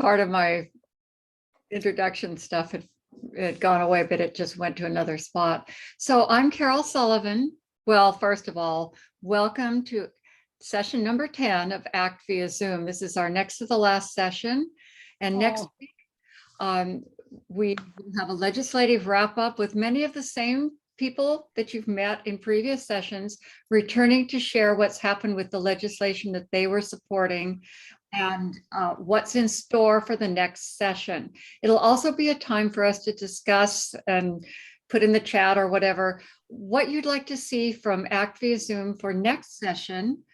part of my introduction stuff had gone away, but it just went to another spot. So I'm Carol Sullivan. Well, first of all, welcome to session number 10 of ACT via Zoom. This is our next to the last session. And next week, we have a legislative wrap up with many of the same people that you've met in previous sessions, returning to share what's happened with the legislation that they were supporting and what's in store for the next session. It'll also be a time for us to discuss and put in the chat or whatever, what you'd like to see from ACT via Zoom for next session.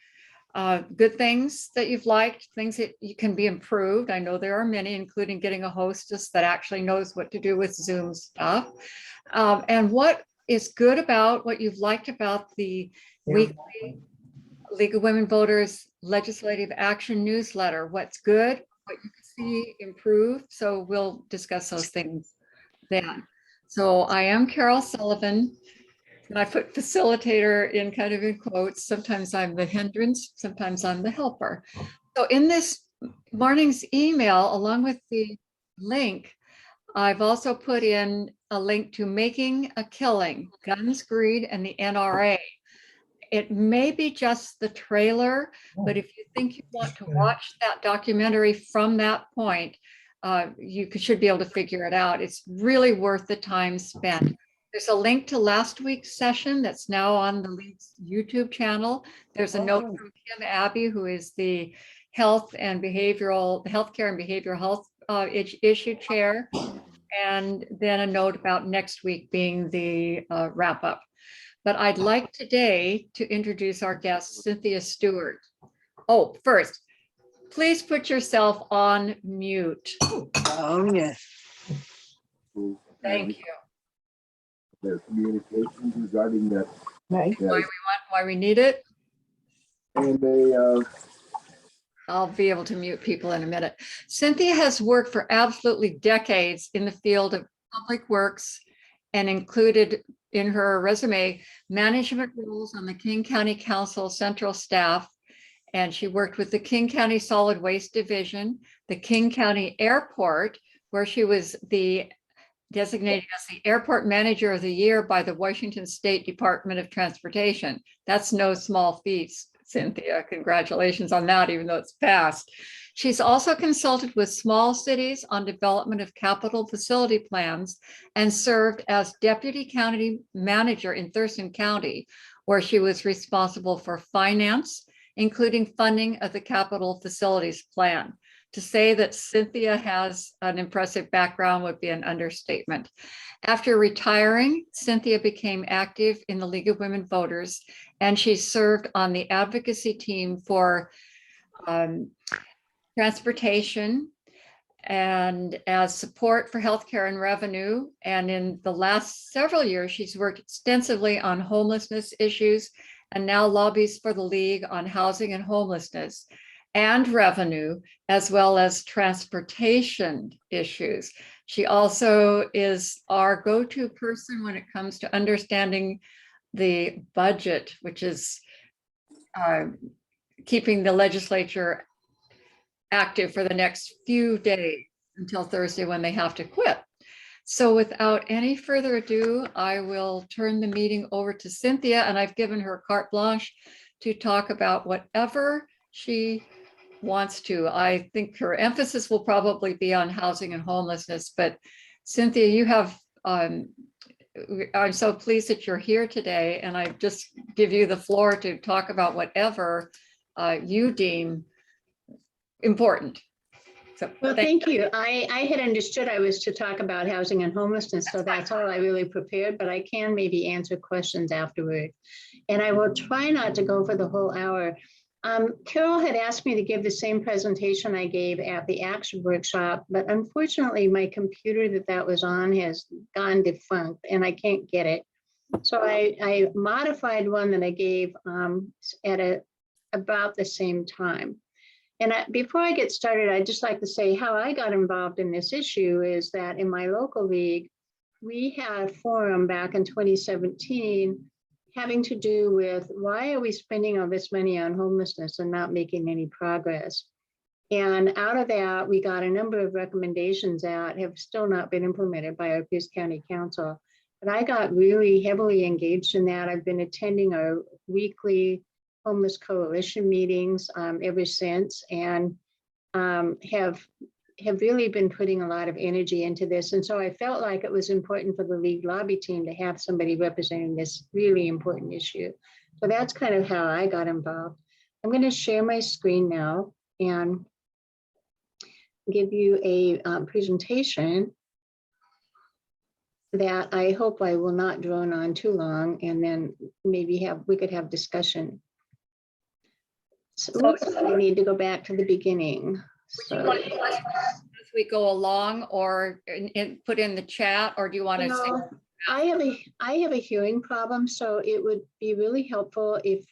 Good things that you've liked, things that you can be improved. I know there are many, including getting a hostess that actually knows what to do with Zoom stuff. And what is good about what you've liked about the weekly League of Women Voters Legislative Action newsletter. What's good, what you can see improve. So we'll discuss those things then. So I am Carol Sullivan. And I put facilitator in kind of in quotes. Sometimes I'm the hindrance, sometimes I'm the helper. So in this morning's email, along with the link, I've also put in a link to Making a Killing, Guns, Greed, and the NRA. It may be just the trailer, but if you think you want to watch that documentary from that point, you should be able to figure it out. It's really worth the time spent. There's a link to last week's session that's now on the League's YouTube channel. There's a note from Kim Abbey, who is the Healthcare and Behavioral Health Issue Chair, and then a note about next week being the wrap up. But I'd like today to introduce our guest, Cynthia Stewart. Oh, first, please put yourself on mute. Oh, yes. Thank you. Their communications regarding that. Right. Why we need it. And they I'll be able to mute people in a minute. Cynthia has worked for absolutely decades in the field of public works and included in her resume management roles on the King County Council Central staff. And she worked with the King County Solid Waste Division, the King County Airport, where she was designated as the Airport Manager of the Year by the Washington State Department of Transportation. That's no small feat, Cynthia. Congratulations on that, even though it's passed. She's also consulted with small cities on development of capital facility plans and served as Deputy County Manager in Thurston County, where she was responsible for finance, including funding of the capital facilities plan. To say that Cynthia has an impressive background would be an understatement. After retiring, Cynthia became active in the League of Women Voters, and she served on the advocacy team for transportation and as support for healthcare and revenue. And in the last several years, she's worked extensively on homelessness issues and now lobbies for the League on housing and homelessness and revenue, as well as transportation issues. She also is our go-to person when it comes to understanding the budget, which is keeping the legislature active for the next few days until Thursday when they have to quit. So without any further ado, I will turn the meeting over to Cynthia, and I've given her carte blanche to talk about whatever she wants to. I think her emphasis will probably be on housing and homelessness, but Cynthia, you have, I'm so pleased that you're here today, and I just give you the floor to talk about whatever you deem important. So, well, thank you. I had understood I was to talk about housing and homelessness, so that's all I really prepared, but I can maybe answer questions afterward. And I will try not to go for the whole hour. Carol had asked me to give the same presentation I gave at the action workshop, but unfortunately my computer that was on has gone defunct and I can't get it. So I modified one that I gave at about the same time. And before I get started, I'd just like to say how I got involved in this issue is that in my local league, we had a forum back in 2017 having to do with why are we spending all this money on homelessness and not making any progress? And out of that, we got a number of recommendations that have still not been implemented by our Pierce County Council. But I got really heavily engaged in that. I've been attending our weekly homeless coalition meetings ever since, and have really been putting a lot of energy into this. And so I felt like it was important for the league lobby team to have somebody representing this really important issue. So that's kind of how I got involved. I'm going to share my screen now and give you a presentation that I hope I will not drone on too long, and then maybe we could have discussion. So I need to go back to the beginning. Would you like to as we go along, or put in the chat, or do you want to say? I have a hearing problem, so it would be really helpful if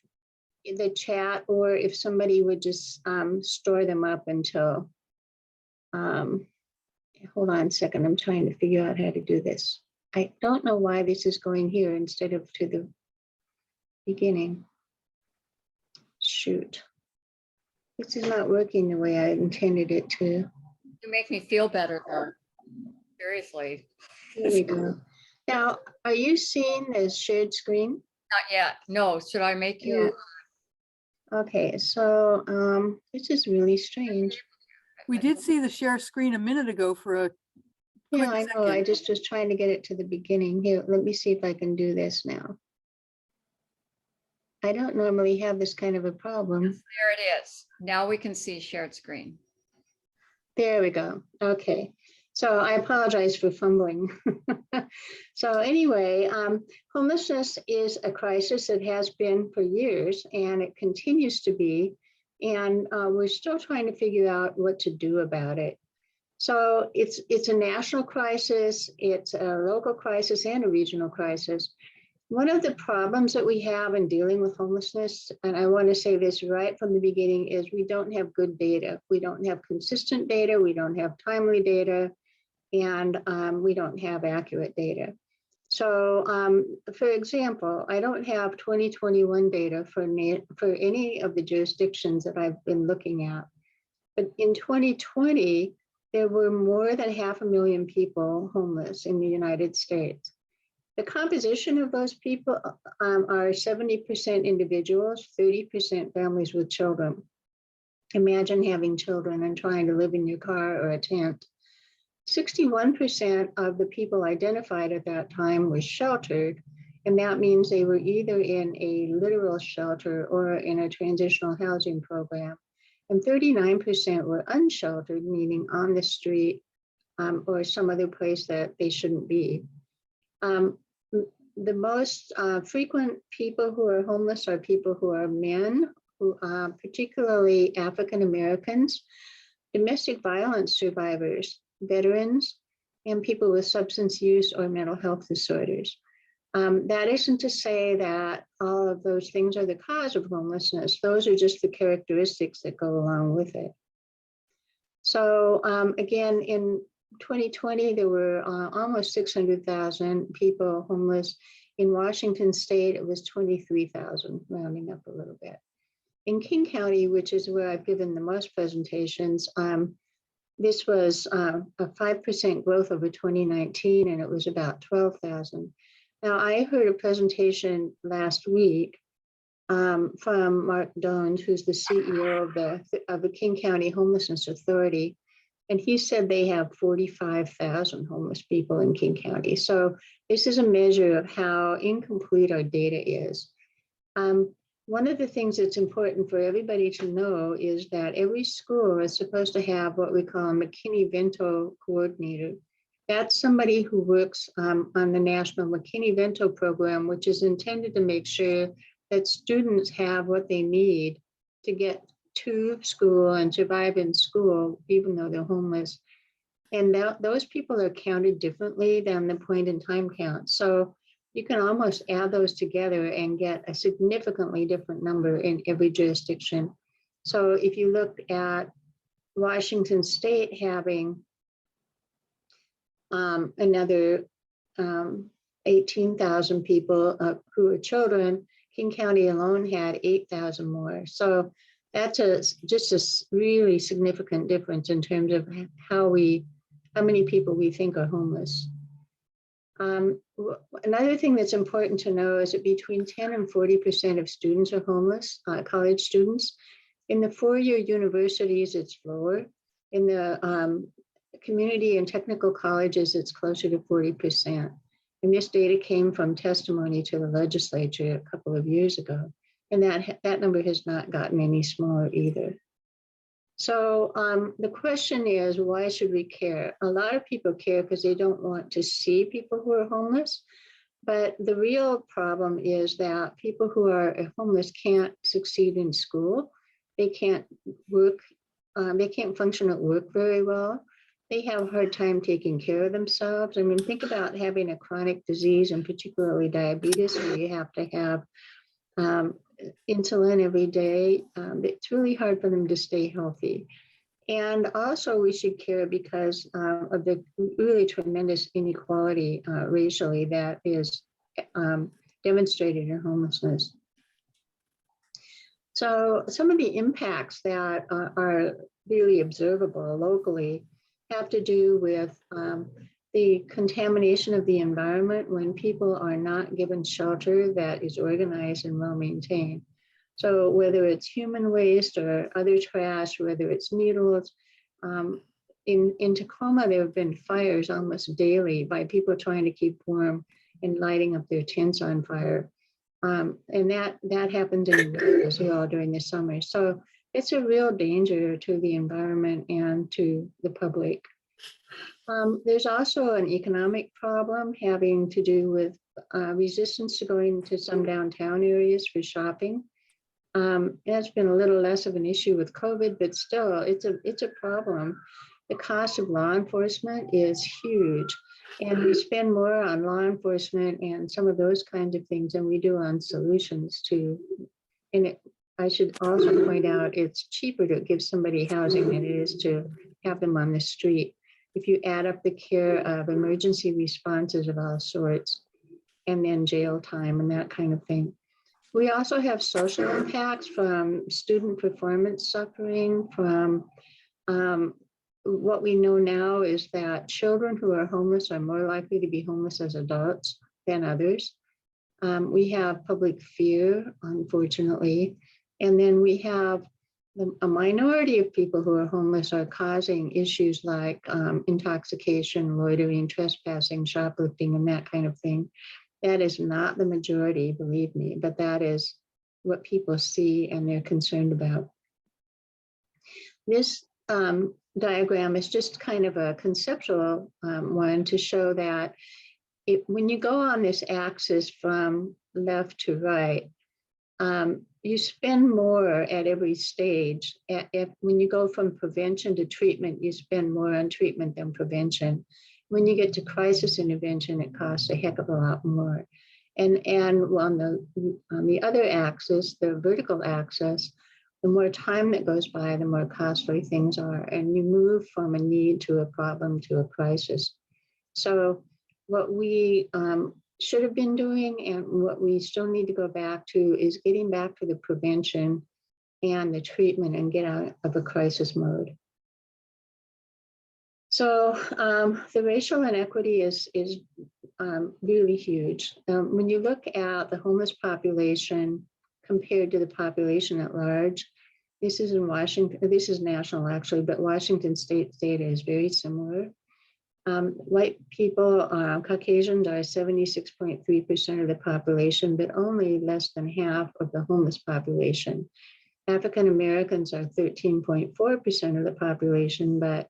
the chat, or if somebody would just store them up until, hold on a second, I'm trying to figure out how to do this. I don't know why this is going here instead of to the beginning. Shoot. This is not working the way I intended it to. You make me feel better, though. Seriously. There we go. Now, are you seeing this shared screen? Not yet. No. Should I make you? Okay, so this is really strange. We did see the share screen a minute ago for a Yeah, quick I know. I second. just was trying to get it to the beginning. Here, let me see if I can do this now. I don't normally have this kind of a problem. There it is. Now we can see shared screen. There we go. Okay. So I apologize for fumbling. So anyway, homelessness is a crisis. It has been for years, and it continues to be. And we're still trying to figure out what to do about it. So it's a national crisis, it's a local crisis, and a regional crisis. One of the problems that we have in dealing with homelessness, and I want to say this right from the beginning, is we don't have good data. We don't have consistent data, we don't have timely data, and we don't have accurate data. So for example, I don't have 2021 data for any of the jurisdictions that I've been looking at. But in 2020, there were more than 500,000 people homeless in the United States. The composition of those people are 70% individuals, 30% families with children. Imagine having children and trying to live in your car or a tent. 61% of the people identified at that time were sheltered, and that means they were either in a literal shelter or in a transitional housing program. And 39% were unsheltered, meaning on the street or some other place that they shouldn't be. The most frequent people who are homeless are people who are men, who particularly African Americans, domestic violence survivors, veterans, and people with substance use or mental health disorders. That isn't to say that all of those things are the cause of homelessness. Those are just the characteristics that go along with it. So again, in 2020, there were almost 600,000 people homeless. In Washington State, it was 23,000, rounding up a little bit. In King County, which is where I've given the most presentations, this was a 5% growth over 2019, and it was about 12,000. Now, I heard a presentation last week from Mark Dones, who's the CEO of the King County Homelessness Authority, and he said they have 45,000 homeless people in King County. So this is a measure of how incomplete our data is. One of the things that's important for everybody to know is that every school is supposed to have what we call a McKinney-Vento coordinator. That's somebody who works on the National McKinney-Vento program, which is intended to make sure that students have what they need to get to school and survive in school, even though they're homeless. And those people are counted differently than the point in time count. So you can almost add those together and get a significantly different number in every jurisdiction. So if you look at Washington State having another 18,000 people who are children, King County alone had 8,000 more. So That's just a really significant difference in terms of how many people we think are homeless. Another thing that's important to know is that between 10 and 40% of students are homeless, college students. In the four-year universities, it's lower. In the community and technical colleges, it's closer to 40%. And this data came from testimony to the legislature a couple of years ago. And that number has not gotten any smaller either. So the question is, why should we care? A lot of people care because they don't want to see people who are homeless. But the real problem is that people who are homeless can't succeed in school. They can't work. They can't function at work very well. They have a hard time taking care of themselves. I mean, think about having a chronic disease, and particularly diabetes, where you have to have insulin every day. It's really hard for them to stay healthy. And also we should care because of the really tremendous inequality racially that is demonstrated in homelessness. So some of the impacts that are really observable locally have to do with the contamination of the environment when people are not given shelter that is organized and well maintained. So whether it's human waste or other trash, whether it's needles, in Tacoma, there have been fires almost daily by people trying to keep warm and lighting up their tents on fire. And that happened in Europe as well during the summer. So it's a real danger to the environment and to the public. There's also an economic problem having to do with resistance to going to some downtown areas for shopping. That's been a little less of an issue with COVID, but still it's a problem. The cost of law enforcement is huge, and we spend more on law enforcement and some of those kinds of things than we do on solutions to, and I should also point out it's cheaper to give somebody housing than it is to have them on the street. If you add up the care of emergency responses of all sorts, and then jail time and that kind of thing. We also have social impacts from student performance suffering, from what we know now is that children who are homeless are more likely to be homeless as adults than others. We have public fear, unfortunately, and then we have a minority of people who are homeless are causing issues like intoxication, loitering, trespassing, shoplifting, and that kind of thing. That is not the majority, believe me, but that is what people see and they're concerned about. This diagram is just kind of a conceptual one to show that when you go on this axis from left to right, you spend more at every stage. When you go from prevention to treatment, you spend more on treatment than prevention. When you get to crisis intervention, it costs a heck of a lot more. And on the other axis, the vertical axis, the more time that goes by, the more costly things are. And you move from a need to a problem to a crisis. So what we should have been doing and what we still need to go back to is getting back to the prevention and the treatment and get out of a crisis mode. So the racial inequity is really huge. When you look at the homeless population compared to the population at large, this is in Washington, this is national actually, but Washington state data is very similar. White people, Caucasians are 76.3% of the population, but only less than half of the homeless population. African Americans are 13.4% of the population, but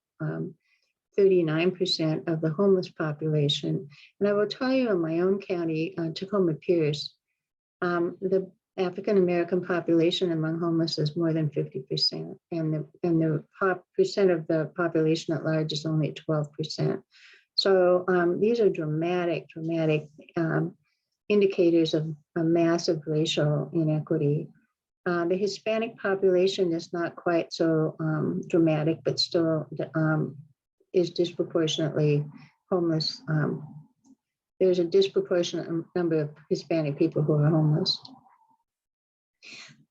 39% of the homeless population. And I will tell you in my own county, Tacoma Pierce, the African American population among homeless is more than 50%, and the percent of the population at large is only 12%. So these are dramatic indicators of a massive racial inequity. The Hispanic population is not quite so dramatic, but still is disproportionately homeless. There's a disproportionate number of Hispanic people who are homeless.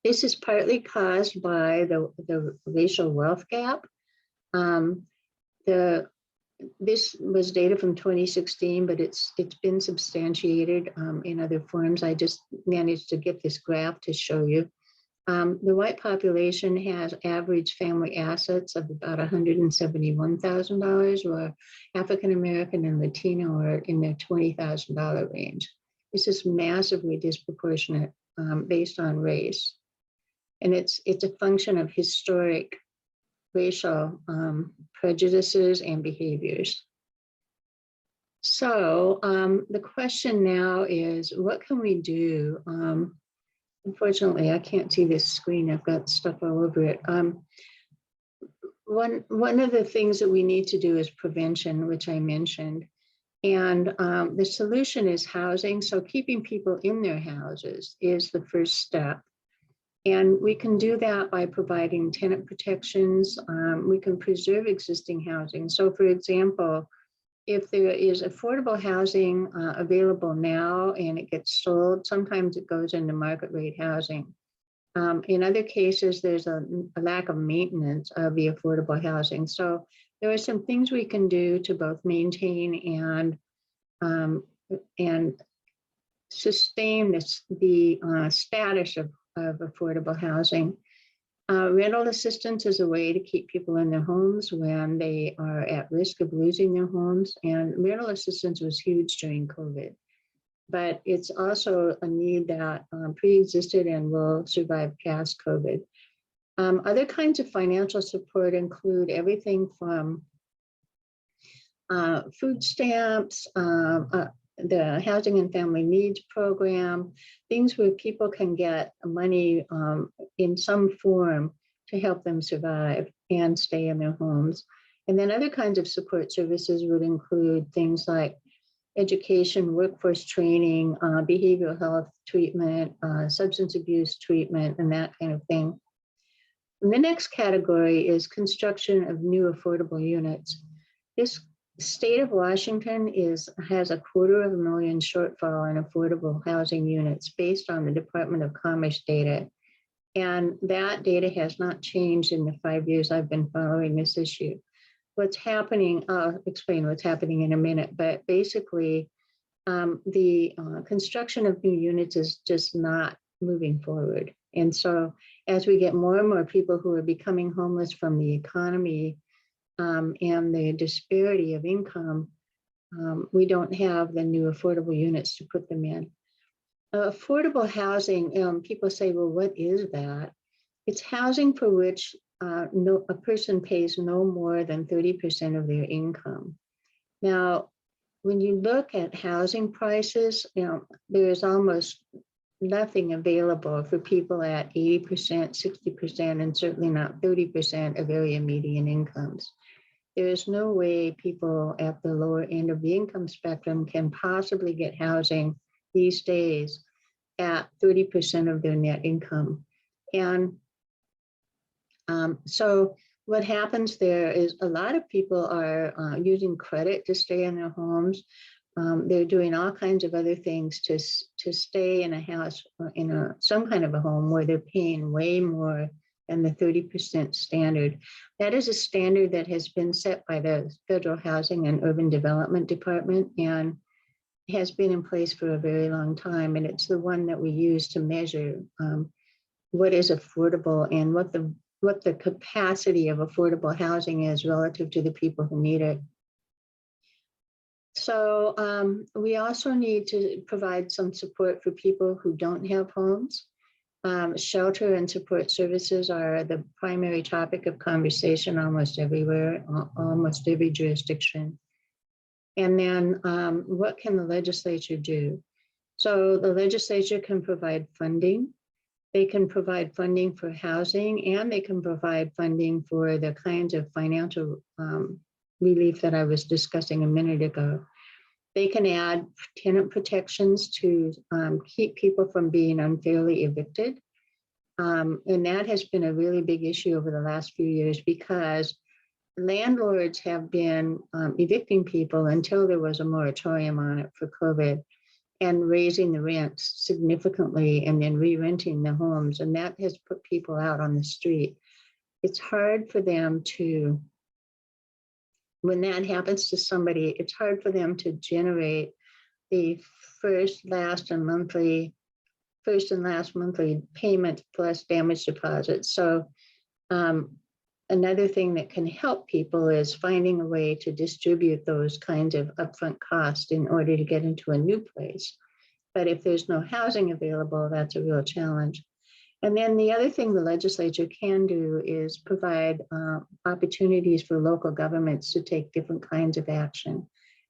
This is partly caused by the racial wealth gap. This was data from 2016, but it's been substantiated in other forms. I just managed to get this graph to show you. The white population has average family assets of about $171,000, while African American and Latino are in their $20,000 range. This is massively disproportionate based on race. And it's a function of historic racial prejudices and behaviors. So the question now is, what can we do? Unfortunately, I can't see this screen. I've got stuff all over it. One of the things that we need to do is prevention, which I mentioned. And the solution is housing. So keeping people in their houses is the first step. And we can do that by providing tenant protections. We can preserve existing housing. So for example, if there is affordable housing available now and it gets sold, sometimes it goes into market rate housing. In other cases, there's a lack of maintenance of the affordable housing. So there are some things we can do to both maintain and sustain the status of affordable housing. Rental assistance is a way to keep people in their homes when they are at risk of losing their homes. And rental assistance was huge during COVID, but it's also a need that pre-existed and will survive past COVID. Other kinds of financial support include everything from food stamps, the Housing and Family Needs Program, things where people can get money in some form to help them survive and stay in their homes. And then other kinds of support services would include things like education, workforce training, behavioral health treatment, substance abuse treatment, and that kind of thing. And the next category is construction of new affordable units. This state of Washington has a 250,000 shortfall in affordable housing units based on the Department of Commerce data. And that data has not changed in the 5 years I've been following this issue. What's happening, I'll explain what's happening in a minute, but basically the construction of new units is just not moving forward. And so as we get more and more people who are becoming homeless from the economy and the disparity of income, we don't have the new affordable units to put them in. Affordable housing, people say, well, what is that? It's housing for which a person pays no more than 30% of their income. Now, when you look at housing prices, there is almost nothing available for people at 80%, 60%, and certainly not 30% of area median incomes. There is no way people at the lower end of the income spectrum can possibly get housing these days at 30% of their net income. And so what happens there is a lot of people are using credit to stay in their homes. They're doing all kinds of other things to stay in a house, some kind of a home where they're paying way more than the 30% standard. That is a standard that has been set by the Federal Housing and Urban Development Department and has been in place for a very long time. And it's the one that we use to measure what is affordable and what the capacity of affordable housing is relative to the people who need it. So we also need to provide some support for people who don't have homes. Shelter and support services are the primary topic of conversation almost everywhere, almost every jurisdiction. And then what can the legislature do? So the legislature can provide funding. They can provide funding for housing, and they can provide funding for the kinds of financial relief that I was discussing a minute ago. They can add tenant protections to keep people from being unfairly evicted. And that has been a really big issue over the last few years because landlords have been evicting people until there was a moratorium on it for COVID. and raising the rent significantly and then re-renting the homes. And that has put people out on the street. It's hard for them to, when that happens to somebody, it's hard for them to generate the first and last monthly payment plus damage deposit. So another thing that can help people is finding a way to distribute those kinds of upfront costs in order to get into a new place. But if there's no housing available, that's a real challenge. And then the other thing the legislature can do is provide opportunities for local governments to take different kinds of action.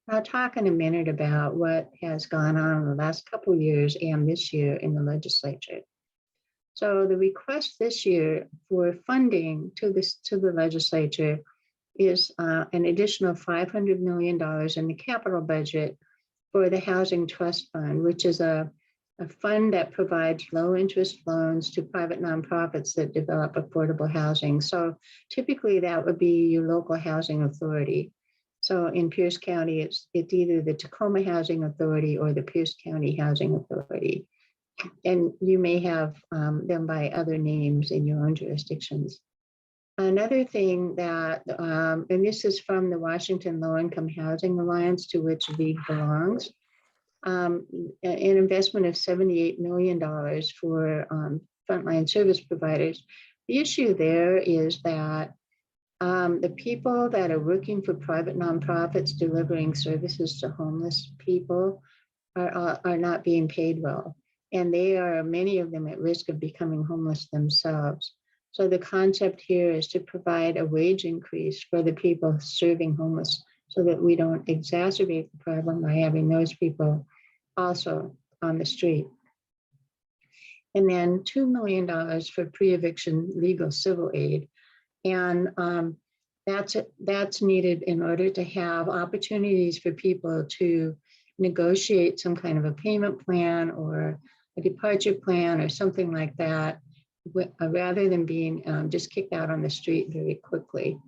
I'll talk in a minute about what has gone on in the last couple of years and this year in the legislature. So the request this year for funding to the legislature is an additional $500 million in the capital budget for the Housing Trust Fund, which is a fund that provides low interest loans to private nonprofits that develop affordable housing. So typically that would be your local housing authority. So in Pierce County, it's either the Tacoma Housing Authority or the Pierce County Housing Authority. And you may have them by other names in your own jurisdictions. Another thing that, and this is from the Washington Low Income Housing Alliance, to which League belongs, an investment of $78 million for frontline service providers. The issue there is that the people that are working for private nonprofits delivering services to homeless people are not being paid well. And they are, many of them, at risk of becoming homeless themselves. So the concept here is to provide a wage increase for the people serving homeless so that we don't exacerbate the problem by having those people also on the street. And then $2 million for pre-eviction legal civil aid. And that's needed in order to have opportunities for people to negotiate some kind of a payment plan or a departure plan or something like that, rather than being just kicked out on the street very quickly.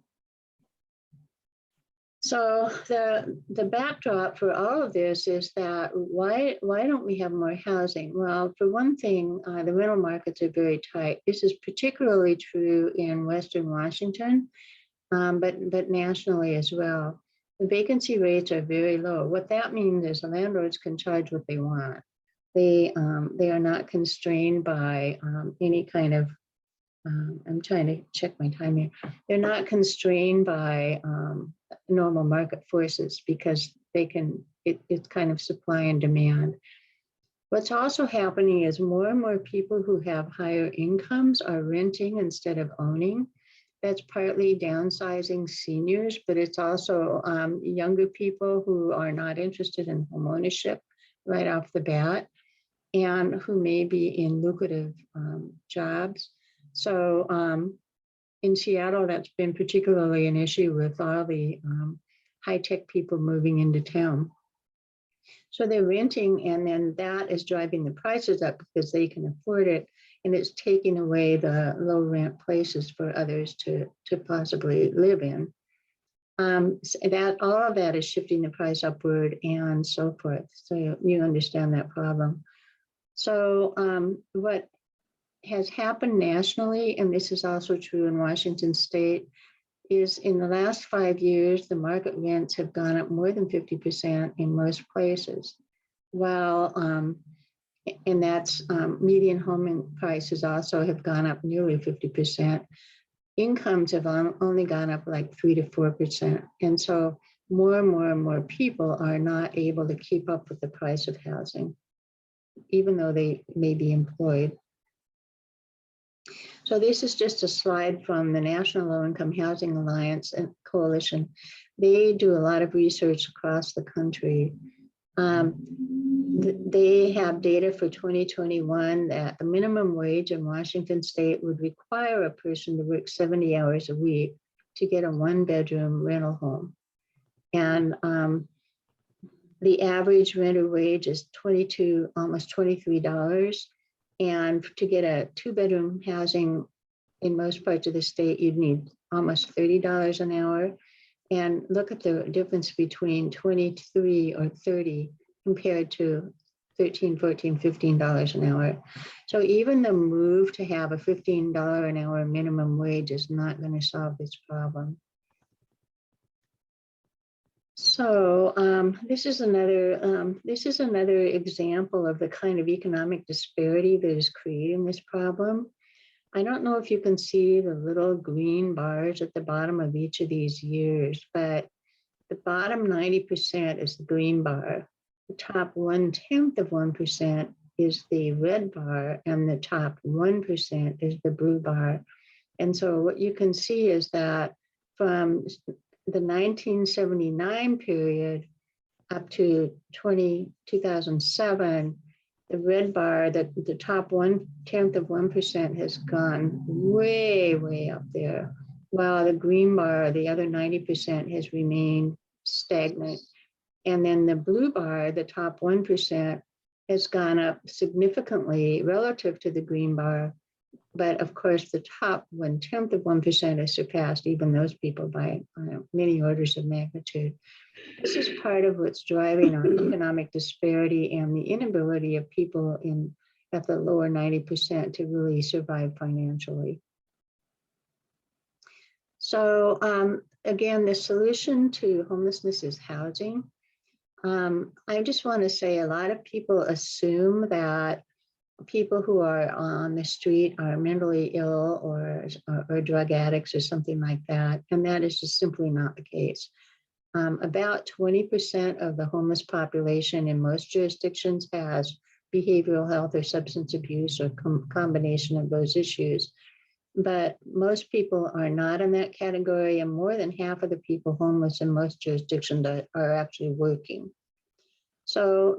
So the backdrop for all of this is that why don't we have more housing? Well, for one thing, the rental markets are very tight. This is particularly true in Western Washington, but nationally as well. The vacancy rates are very low. What that means is the landlords can charge what they want. They are not constrained by any kind of, I'm trying to check my time here. They're not constrained by normal market forces because they can, it's kind of supply and demand. What's also happening is more and more people who have higher incomes are renting instead of owning. That's partly downsizing seniors, but it's also younger people who are not interested in home ownership right off the bat, and who may be in lucrative jobs. So in Seattle, that's been particularly an issue with all the high-tech people moving into town. So they're renting, and then that is driving the prices up because they can afford it, and it's taking away the low rent places for others to possibly live in. So that all of that is shifting the price upward and so forth. So you understand that problem. So what has happened nationally, and this is also true in Washington State, is in the last 5 years, the market rents have gone up more than 50% in most places. While, and that's median home prices also have gone up nearly 50%. Incomes have only gone up like 3 to 4%. And so more and more and more people are not able to keep up with the price of housing, even though they may be employed. So this is just a slide from the National Low Income Housing Alliance and Coalition. They do a lot of research across the country. They have data for 2021 that the minimum wage in Washington State would require a person to work 70 hours a week to get a 1-bedroom rental home. And the average renter wage is almost $23. And to get a 2-bedroom housing in most parts of the state, you'd need almost $30 an hour. And look at the difference between 23 or 30 compared to $13, $14, $15 an hour. So even the move to have a $15 an hour minimum wage is not going to solve this problem. So this is another example of the kind of economic disparity that is creating this problem. I don't know if you can see the little green bars at the bottom of each of these years, but the bottom 90% is the green bar. The top 1/10 of 1% is the red bar, and the top 1% is the blue bar. And so what you can see is that from the 1979 period up to 2007, the red bar, the top 1/10 of 1% has gone way, way up there, while the green bar, the other 90%, has remained stagnant. And then the blue bar, the top 1%, has gone up significantly relative to the green bar. But of course, the top 1/10 of 1% has surpassed even those people by many orders of magnitude. This is part of what's driving our economic disparity and the inability of people at the lower 90% to really survive financially. So again, the solution to homelessness is housing. I just want to say a lot of people assume that people who are on the street are mentally ill or drug addicts or something like that. And that is just simply not the case. About 20% of the homeless population in most jurisdictions has behavioral health or substance abuse or combination of those issues. But most people are not in that category, and more than half of the people homeless in most jurisdictions are actually working. So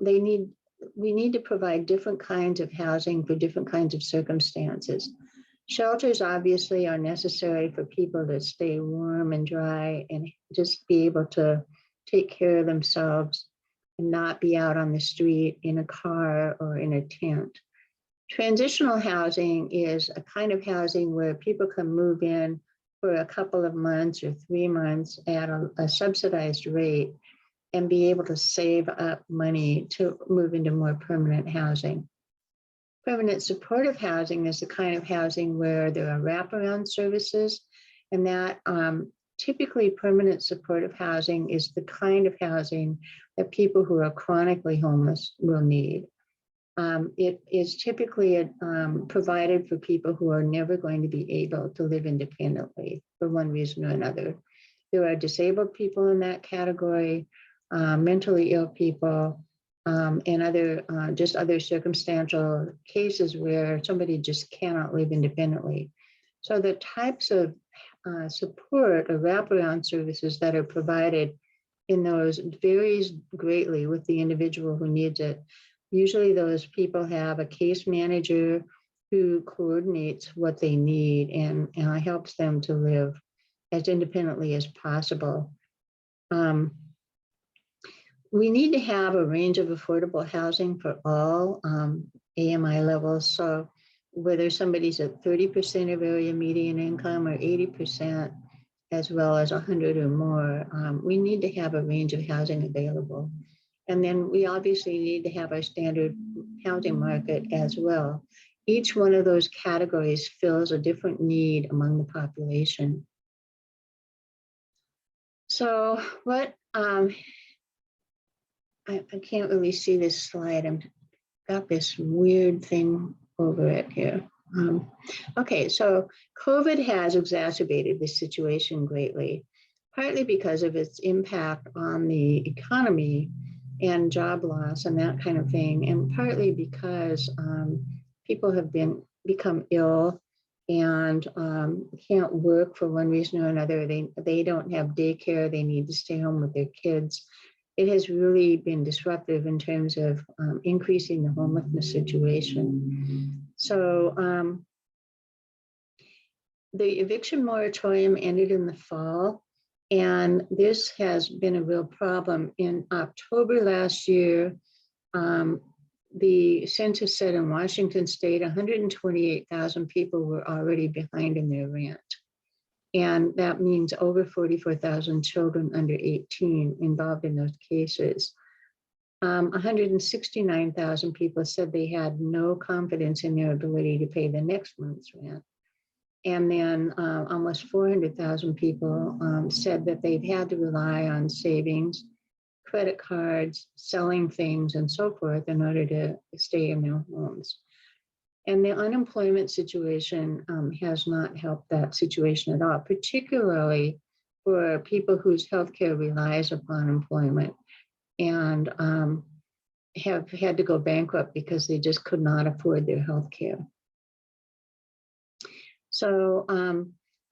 we need to provide different kinds of housing for different kinds of circumstances. Shelters obviously are necessary for people to stay warm and dry and just be able to take care of themselves and not be out on the street in a car or in a tent. Transitional housing is a kind of housing where people can move in for a couple of months or 3 months at a subsidized rate and be able to save up money to move into more permanent housing. Permanent supportive housing is the kind of housing where there are wraparound services, and that typically permanent supportive housing is the kind of housing that people who are chronically homeless will need. It is typically provided for people who are never going to be able to live independently for one reason or another. There are disabled people in that category, mentally ill people, and other circumstantial cases where somebody just cannot live independently. So the types of support or wraparound services that are provided in those varies greatly with the individual who needs it. Usually those people have a case manager who coordinates what they need and helps them to live as independently as possible. We need to have a range of affordable housing for all AMI levels. So whether somebody's at 30% of area median income or 80%, as well as 100 or more, we need to have a range of housing available. And then we obviously need to have our standard housing market as well. Each one of those categories fills a different need among the population. So what, I can't really see this slide. I've got this weird thing over it here. Okay, so COVID has exacerbated this situation greatly, partly because of its impact on the economy and job loss and that kind of thing, and partly because people have become ill and can't work for one reason or another. They don't have daycare, they need to stay home with their kids. It has really been disruptive in terms of increasing the homelessness situation. So the eviction moratorium ended in the fall, and this has been a real problem. In October last year, the census said in Washington state, 128,000 people were already behind in their rent. And that means over 44,000 children under 18 involved in those cases. 169,000 people said they had no confidence in their ability to pay the next month's rent. And then almost 400,000 people said that they've had to rely on savings, credit cards, selling things, and so forth in order to stay in their homes. And the unemployment situation has not helped that situation at all, particularly for people whose healthcare relies upon employment and have had to go bankrupt because they just could not afford their healthcare. So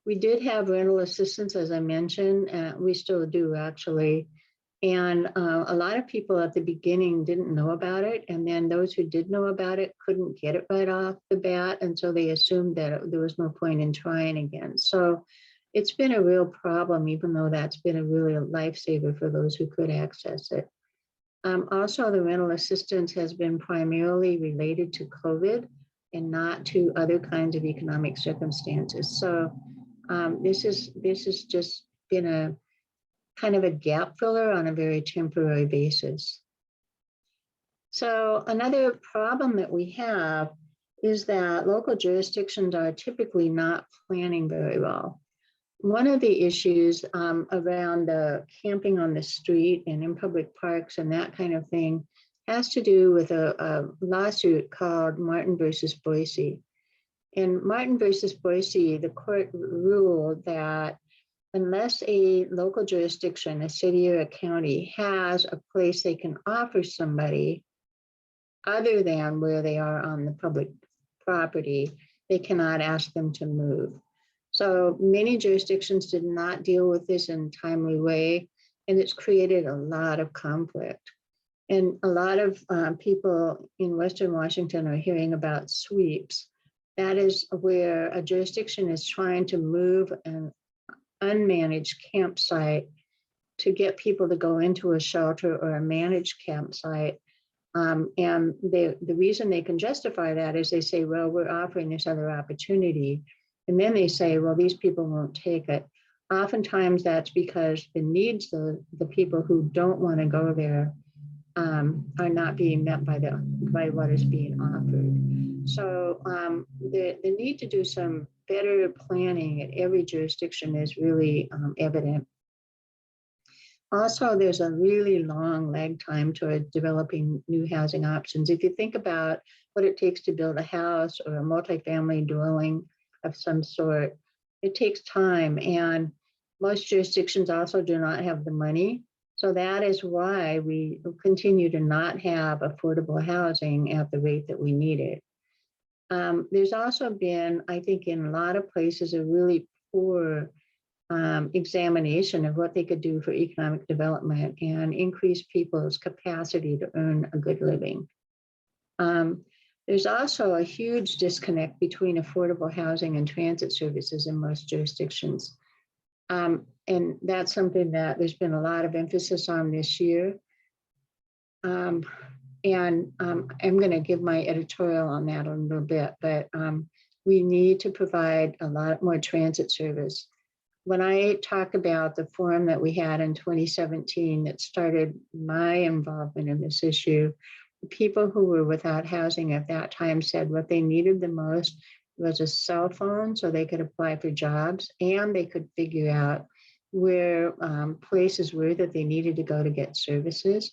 we did have rental assistance, as I mentioned. We still do, actually. And a lot of people at the beginning didn't know about it. And then those who did know about it couldn't get it right off the bat. And so they assumed that there was no point in trying again. So it's been a real problem, even though that's been a really lifesaver for those who could access it. Also, the rental assistance has been primarily related to COVID and not to other kinds of economic circumstances. So this has just been a kind of a gap filler on a very temporary basis. So another problem that we have is that local jurisdictions are typically not planning very well. One of the issues around the camping on the street and in public parks and that kind of thing has to do with a lawsuit called Martin versus Boise. In Martin versus Boise, the court ruled that unless a local jurisdiction, a city or a county, has a place they can offer somebody other than where they are on the public property, they cannot ask them to move. So many jurisdictions did not deal with this in a timely way, and it's created a lot of conflict. And a lot of people in Western Washington are hearing about sweeps. That is where a jurisdiction is trying to move an unmanaged campsite to get people to go into a shelter or a managed campsite. And the reason they can justify that is they say, well, we're offering this other opportunity. And then they say, well, these people won't take it. Oftentimes that's because the needs of the people who don't want to go there are not being met by what is being offered. So the need to do some better planning at every jurisdiction is really evident. Also, there's a really long lag time toward developing new housing options. If you think about what it takes to build a house or a multifamily dwelling of some sort, it takes time, and most jurisdictions also do not have the money. So that is why we continue to not have affordable housing at the rate that we need it. There's also been, I think, in a lot of places, a really poor examination of what they could do for economic development and increase people's capacity to earn a good living. There's also a huge disconnect between affordable housing and transit services in most jurisdictions. And that's something that there's been a lot of emphasis on this year. And I'm going to give my editorial on that in a little bit, but we need to provide a lot more transit service. When I talk about the forum that we had in 2017 that started my involvement in this issue, the people who were without housing at that time said what they needed the most was a cell phone so they could apply for jobs, and they could figure out where places were that they needed to go to get services.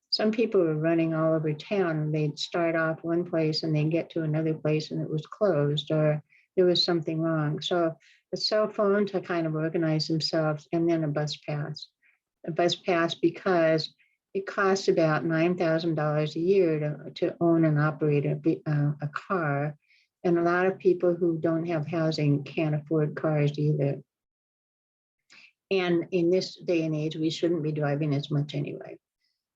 Some people were running all over town, and they'd start off one place and they'd get to another place and it was closed or there was something wrong. So a cell phone to kind of organize themselves, and then a bus pass. A bus pass because it costs about $9,000 a year to own and operate a car. And a lot of people who don't have housing can't afford cars either. And in this day and age, we shouldn't be driving as much anyway.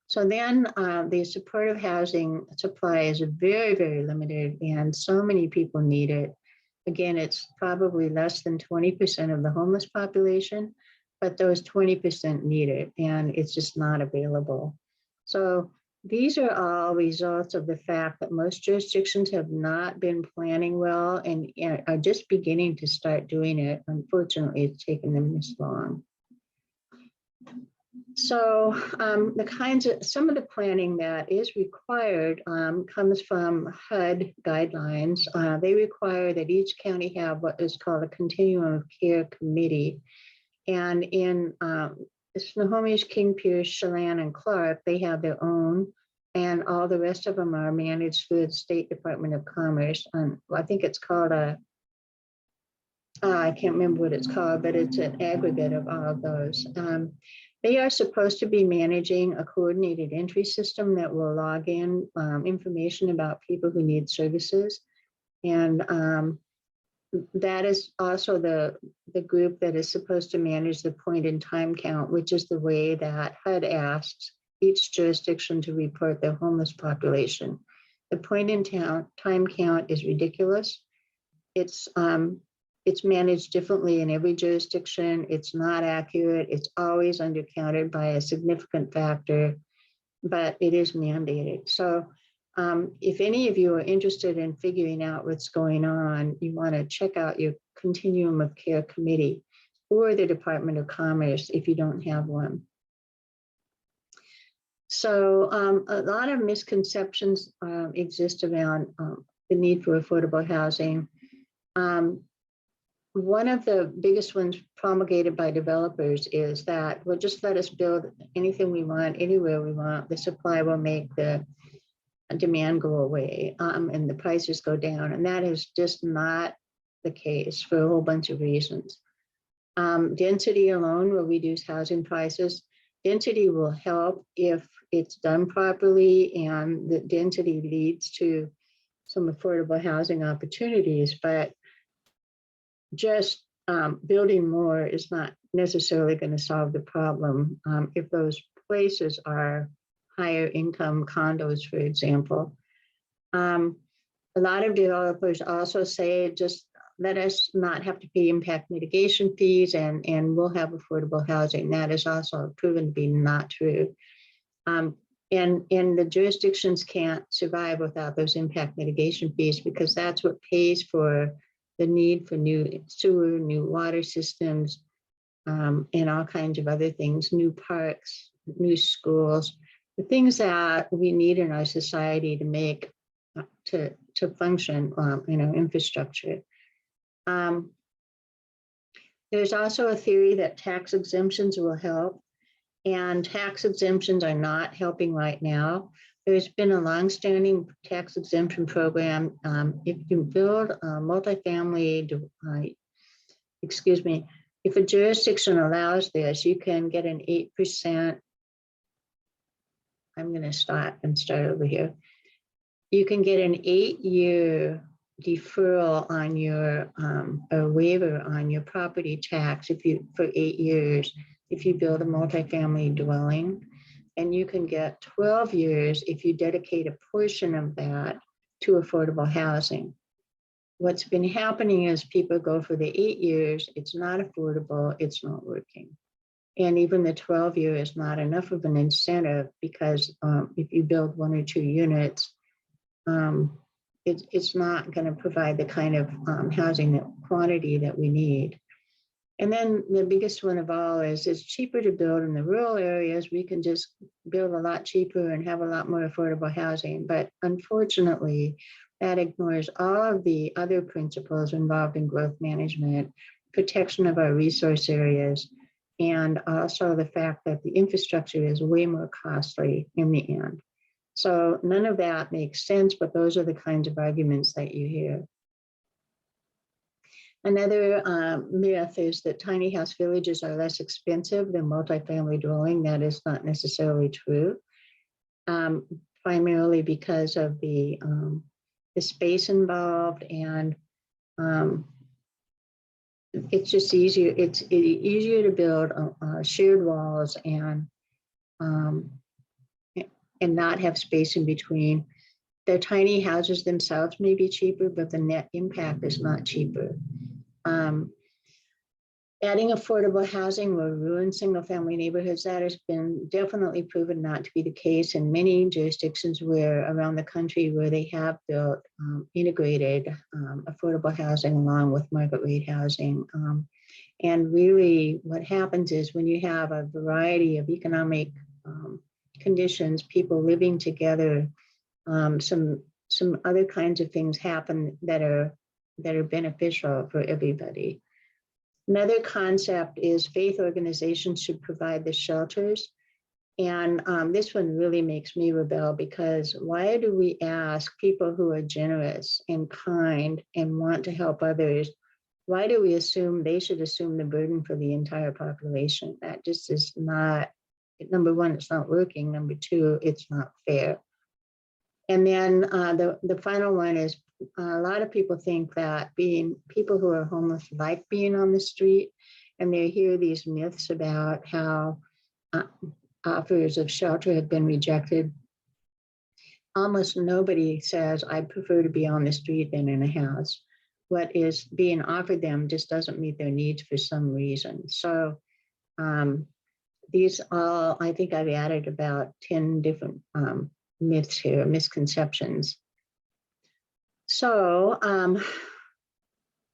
So then the supportive housing supply is very, very limited, and so many people need it. Again, it's probably less than 20% of the homeless population, but those 20% need it, and it's just not available. So these are all results of the fact that most jurisdictions have not been planning well and are just beginning to start doing it. Unfortunately, it's taken them this long. So some of the planning that is required comes from HUD guidelines. They require that each county have what is called a continuum of care committee. And in Snohomish, King, Pierce, Chelan, and Clark, they have their own, and all the rest of them are managed through the State Department of Commerce. I think it's called I can't remember what it's called, but it's an aggregate of all of those. They are supposed to be managing a coordinated entry system that will log in information about people who need services. And that is also the group that is supposed to manage the point in time count, which is the way that HUD asks each jurisdiction to report their homeless population. The point in time count is ridiculous. It's managed differently in every jurisdiction. It's not accurate. It's always undercounted by a significant factor, but it is mandated. So if any of you are interested in figuring out what's going on, you want to check out your Continuum of Care Committee or the Department of Commerce if you don't have one. So a lot of misconceptions exist around the need for affordable housing. One of the biggest ones promulgated by developers is that, well, just let us build anything we want, anywhere we want. The supply will make the demand go away and the prices go down. And that is just not the case for a whole bunch of reasons. Density alone will reduce housing prices. Density will help if it's done properly, and the density leads to some affordable housing opportunities, but just building more is not necessarily going to solve the problem. If those places are higher income condos, for example. A lot of developers also say, just let us not have to pay impact mitigation fees and we'll have affordable housing. That is also proven to be not true. And the jurisdictions can't survive without those impact mitigation fees, because that's what pays for the need for new sewer, new water systems, and all kinds of other things, new parks, new schools, the things that we need in our society to make, to function, infrastructure. There's also a theory that tax exemptions will help, and tax exemptions are not helping right now. There's been a longstanding tax exemption program. If you build a multifamily, if a jurisdiction allows this, you can get an 8%. I'm going to stop and start over here. You can get an 8-year deferral on your, a waiver on your property tax for 8 years, if you build a multifamily dwelling. And you can get 12 years if you dedicate a portion of that to affordable housing. What's been happening is people go for the 8 years, it's not affordable, it's not working. And even the 12-year is not enough of an incentive, because if you build 1 or 2 units, it's not going to provide the kind of housing quantity that we need. And then the biggest one of all is it's cheaper to build in the rural areas. We can just build a lot cheaper and have a lot more affordable housing. But unfortunately, that ignores all of the other principles involved in growth management, protection of our resource areas, and also the fact that the infrastructure is way more costly in the end. So none of that makes sense, but those are the kinds of arguments that you hear. Another myth is that tiny house villages are less expensive than multifamily dwelling. That is not necessarily true, primarily because of the space involved, and it's just easier. It's easier to build shared walls and not have space in between. The tiny houses themselves may be cheaper, but the net impact is not cheaper. Adding affordable housing will ruin single-family neighborhoods. That has been definitely proven not to be the case in many jurisdictions around the country where they have built integrated affordable housing along with market rate housing. And really what happens is when you have a variety of economic conditions, people living together, some other kinds of things happen that are beneficial for everybody. Another concept is faith organizations should provide the shelters. And this one really makes me rebel, because why do we ask people who are generous and kind and want to help others, why do we assume they should assume the burden for the entire population? That just is not, number one, it's not working. Number two, it's not fair. And then the final one is a lot of people think that people who are homeless like being on the street, and they hear these myths about how offers of shelter have been rejected. Almost nobody says, I prefer to be on the street than in a house. What is being offered them just doesn't meet their needs for some reason. So these all, I think I've added about 10 different myths here, misconceptions. So,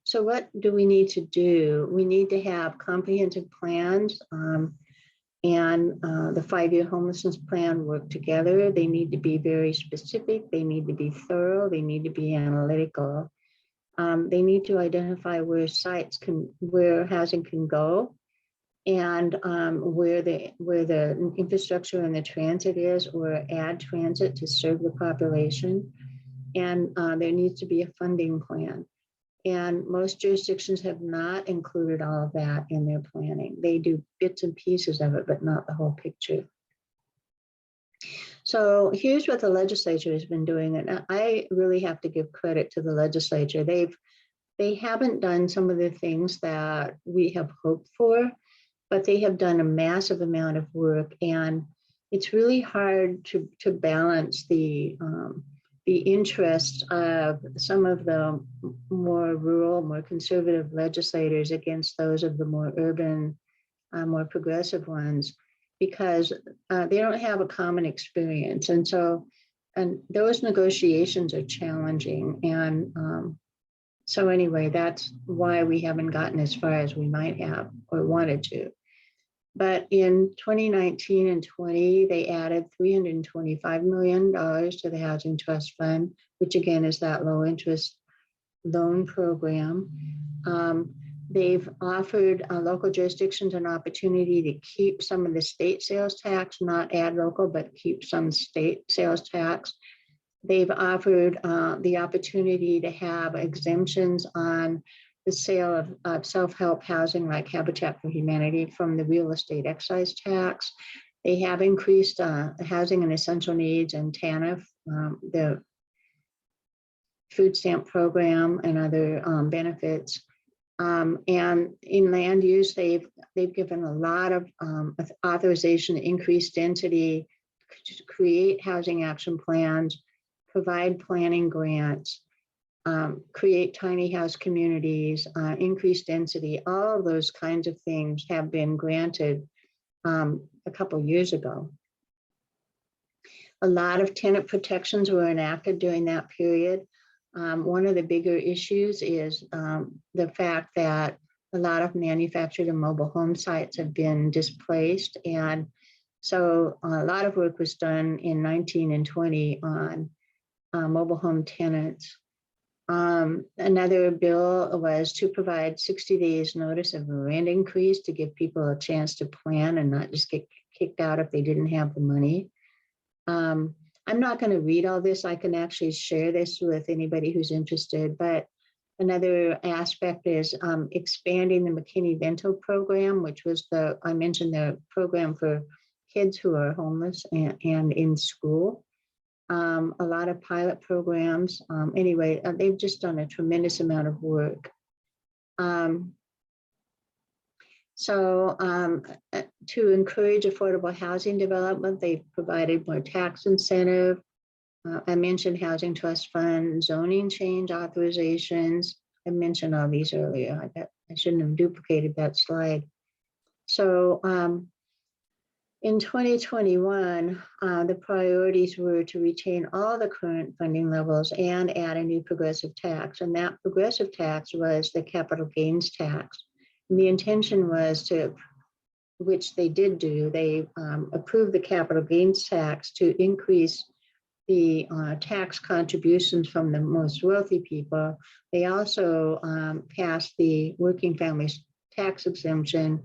so what do we need to do? We need to have comprehensive plans, and the 5-year homelessness plan work together. They need to be very specific. They need to be thorough. They need to be analytical. They need to identify where where housing can go, and where the infrastructure and the transit is, or add transit to serve the population. And there needs to be a funding plan. And most jurisdictions have not included all of that in their planning. They do bits and pieces of it, but not the whole picture. So here's what the legislature has been doing. And I really have to give credit to the legislature. They haven't done some of the things that we have hoped for, but they have done a massive amount of work. And it's really hard to balance the interests of some of the more rural, more conservative legislators against those of the more urban, more progressive ones, because they don't have a common experience. And so, and those negotiations are challenging. And so anyway, that's why we haven't gotten as far as we might have or wanted to. But in 2019 and 20, they added $325 million to the Housing Trust Fund, which again is that low interest loan program. They've offered local jurisdictions an opportunity to keep some of the state sales tax, not add local, but keep some state sales tax. They've offered the opportunity to have exemptions on the sale of self-help housing like Habitat for Humanity from the real estate excise tax. They have increased housing and essential needs and TANF, the food stamp program, and other benefits. And in land use, they've given a lot of authorization to increase density, to create housing action plans, provide planning grants, create tiny house communities, increase density. All of those kinds of things have been granted a couple of years ago. A lot of tenant protections were enacted during that period. One of the bigger issues is the fact that a lot of manufactured and mobile home sites have been displaced. And so a lot of work was done in 19 and 20 on mobile home tenants. Another bill was to provide 60 days notice of a rent increase to give people a chance to plan and not just get kicked out if they didn't have the money. I'm not going to read all this. I can actually share this with anybody who's interested, but another aspect is expanding the McKinney-Vento program, which was I mentioned the program for kids who are homeless and in school. A lot of pilot programs. Anyway, they've just done a tremendous amount of work. So to encourage affordable housing development, they've provided more tax incentive. I mentioned Housing Trust Fund, zoning change authorizations. I mentioned all these earlier. I shouldn't have duplicated that slide. So in 2021, the priorities were to retain all the current funding levels and add a new progressive tax. And that progressive tax was the capital gains tax. the intention was to, which they did do, they approved the capital gains tax to increase the tax contributions from the most wealthy people. They also passed the working families tax exemption,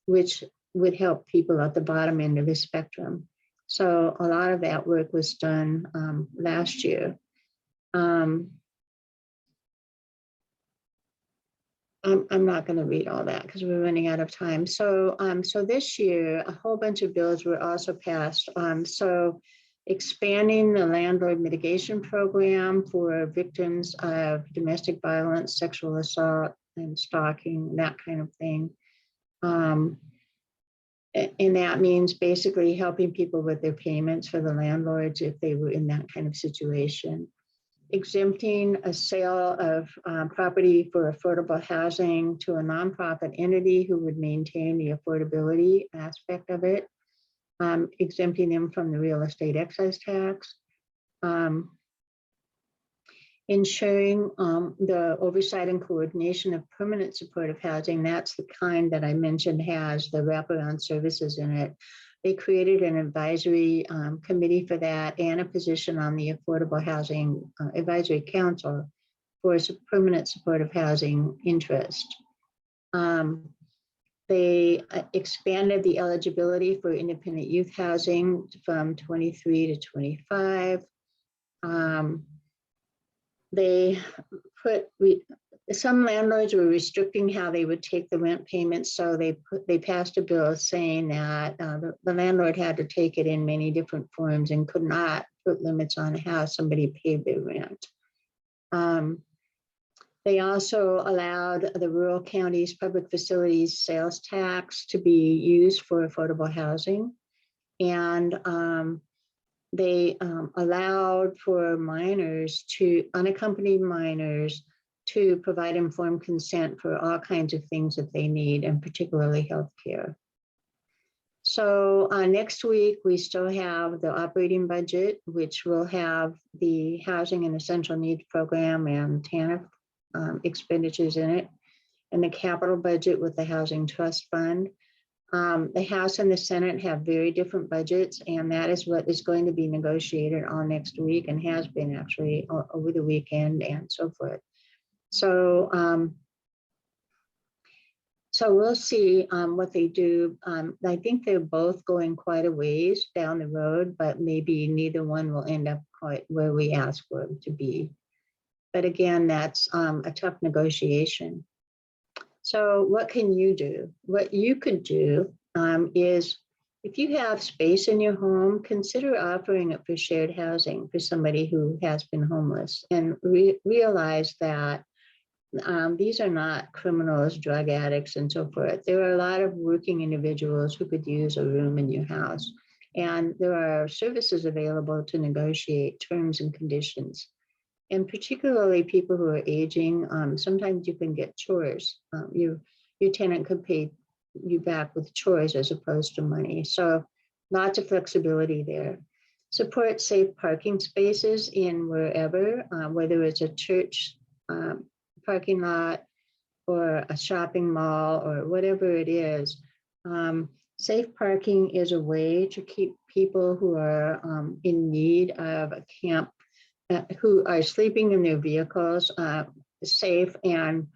which would help people at the bottom end of the spectrum. So a lot of that work was done last year. I'm not going to read all that because we're running out of time. So, so this year, a whole bunch of bills were also passed. So expanding the landlord mitigation program for victims of domestic violence, sexual assault, and stalking, that kind of thing. And that means basically helping people with their payments for the landlords if they were in that kind of situation. Exempting a sale of property for affordable housing to a nonprofit entity who would maintain the affordability aspect of it. Exempting them from the real estate excise tax. Ensuring the oversight and coordination of permanent supportive housing. That's the kind that I mentioned has the wraparound services in it. They created an advisory committee for that and a position on the Affordable Housing Advisory Council for permanent supportive housing interest. They expanded the eligibility for independent youth housing from 23 to 25. They put, some landlords were restricting how they would take the rent payments, so they passed a bill saying that the landlord had to take it in many different forms and could not put limits on how somebody paid their rent. They also allowed the rural counties public facilities sales tax to be used for affordable housing, and they allowed for minors, unaccompanied minors, to provide informed consent for all kinds of things that they need, and particularly health care. So next week, we still have the operating budget, which will have the Housing and Essential Needs Program and TANF expenditures in it, and the capital budget with the Housing Trust Fund. The House and the Senate have very different budgets, and that is what is going to be negotiated all next week and has been actually over the weekend and so forth. So, so we'll see what they do. I think they're both going quite a ways down the road, but maybe neither one will end up quite where we ask for them to be. But again, that's a tough negotiation. So what can you do? What you could do is, if you have space in your home, consider offering it for shared housing for somebody who has been homeless, and realize that these are not criminals, drug addicts, and so forth. There are a lot of working individuals who could use a room in your house, and there are services available to negotiate terms and conditions. And particularly people who are aging, sometimes you can get chores. Your tenant could pay you back with chores as opposed to money. So lots of flexibility there. Support safe parking spaces in wherever, whether it's a church parking lot or a shopping mall or whatever it is. Safe parking is a way to keep people who are in need of a camp, who are sleeping in their vehicles, safe, and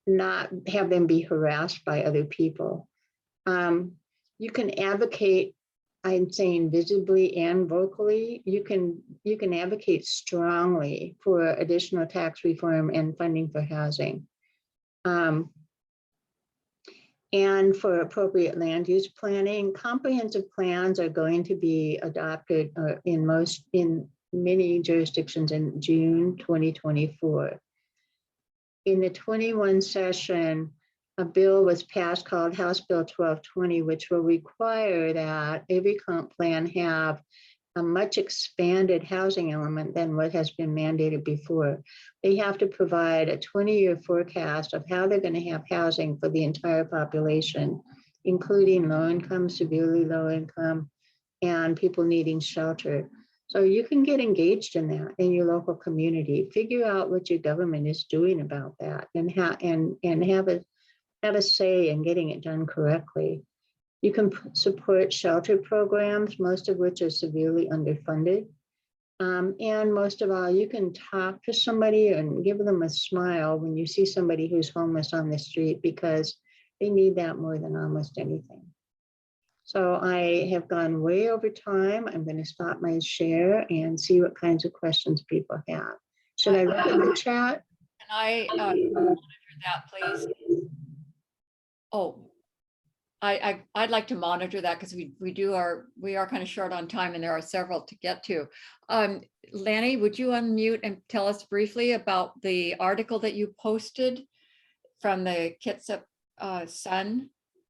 not have them be harassed by other people. You can advocate, I'm saying visibly and vocally, you can advocate strongly for additional tax reform and funding for housing. And for appropriate land use planning. Comprehensive plans are going to be adopted in many jurisdictions in June 2024. In the 21 session, a bill was passed called House Bill 1220, which will require that every comp plan have a much expanded housing element than what has been mandated before. They have to provide a 20-year forecast of how they're going to have housing for the entire population, including low income, severely low income, and people needing shelter. So you can get engaged in that in your local community. Figure out what your government is doing about that, and have have a say in getting it done correctly. You can support shelter programs, most of which are severely underfunded. And most of all, you can talk to somebody and give them a smile when you see somebody who's homeless on the street, because they need that more than almost anything. So I have gone way over time. I'm going to stop my share and see what kinds of questions people have. Should I look at the chat? Can I monitor that, please? Oh, I'd like to monitor that because we are kind of short on time and there are several to get to. Lanny, would you unmute and tell us briefly about the article that you posted from the Kitsap Sun,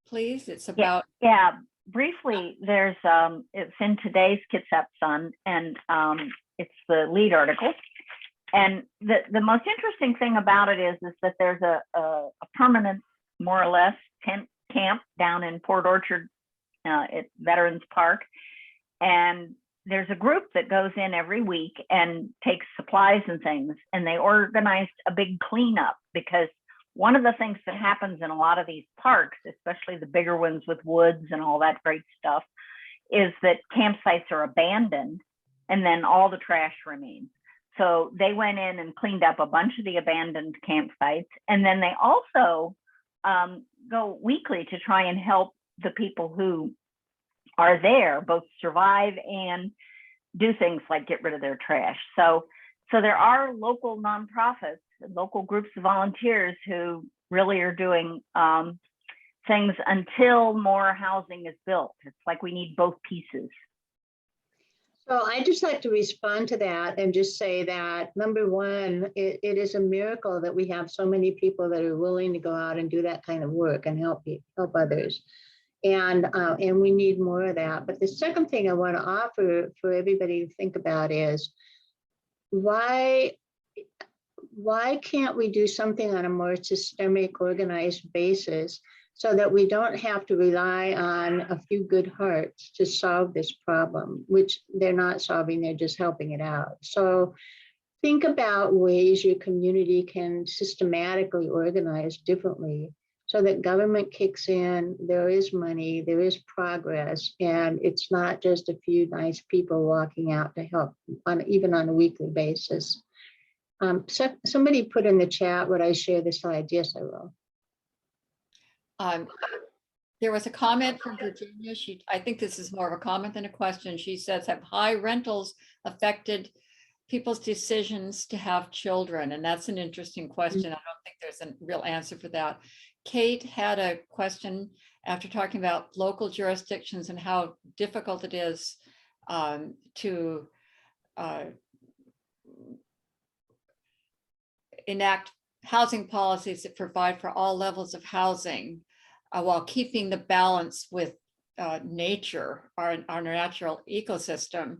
please? It's about yeah. Briefly, there's it's in today's Kitsap Sun, and it's the lead article. And the most interesting thing about it is that there's a permanent, more or less, tent camp down in Port Orchard at Veterans Park. And there's a group that goes in every week and takes supplies and things, and they organized a big cleanup, because one of the things that happens in a lot of these parks, especially the bigger ones with woods and all that great stuff, is that campsites are abandoned and then all the trash remains. So they went in and cleaned up a bunch of the abandoned campsites. And then they also go weekly to try and help the people who are there both survive and do things like get rid of their trash. So there are local nonprofits, local groups of volunteers who really are doing things until more housing is built. It's like we need both pieces. So I just like to respond to that and just say that, number one, it is a miracle that we have so many people that are willing to go out and do that kind of work and help others. And we need more of that. But the second thing I want to offer for everybody to think about is, why can't we do something on a more systemic, organized basis so that we don't have to rely on a few good hearts to solve this problem, which they're not solving, they're just helping it out. So think about ways your community can systematically organize differently so that government kicks in, there is money, there is progress, and it's not just a few nice people walking out to help, even on a weekly basis. So somebody put in the chat, would I share the slides? Yes, I will. There was a comment from Virginia. I think this is more of a comment than a question. She says, have high rentals affected people's decisions to have children? And that's an interesting question. I don't think there's a real answer for that. Kate had a question after talking about local jurisdictions and how difficult it is to enact housing policies that provide for all levels of housing while keeping the balance with nature, our natural ecosystem.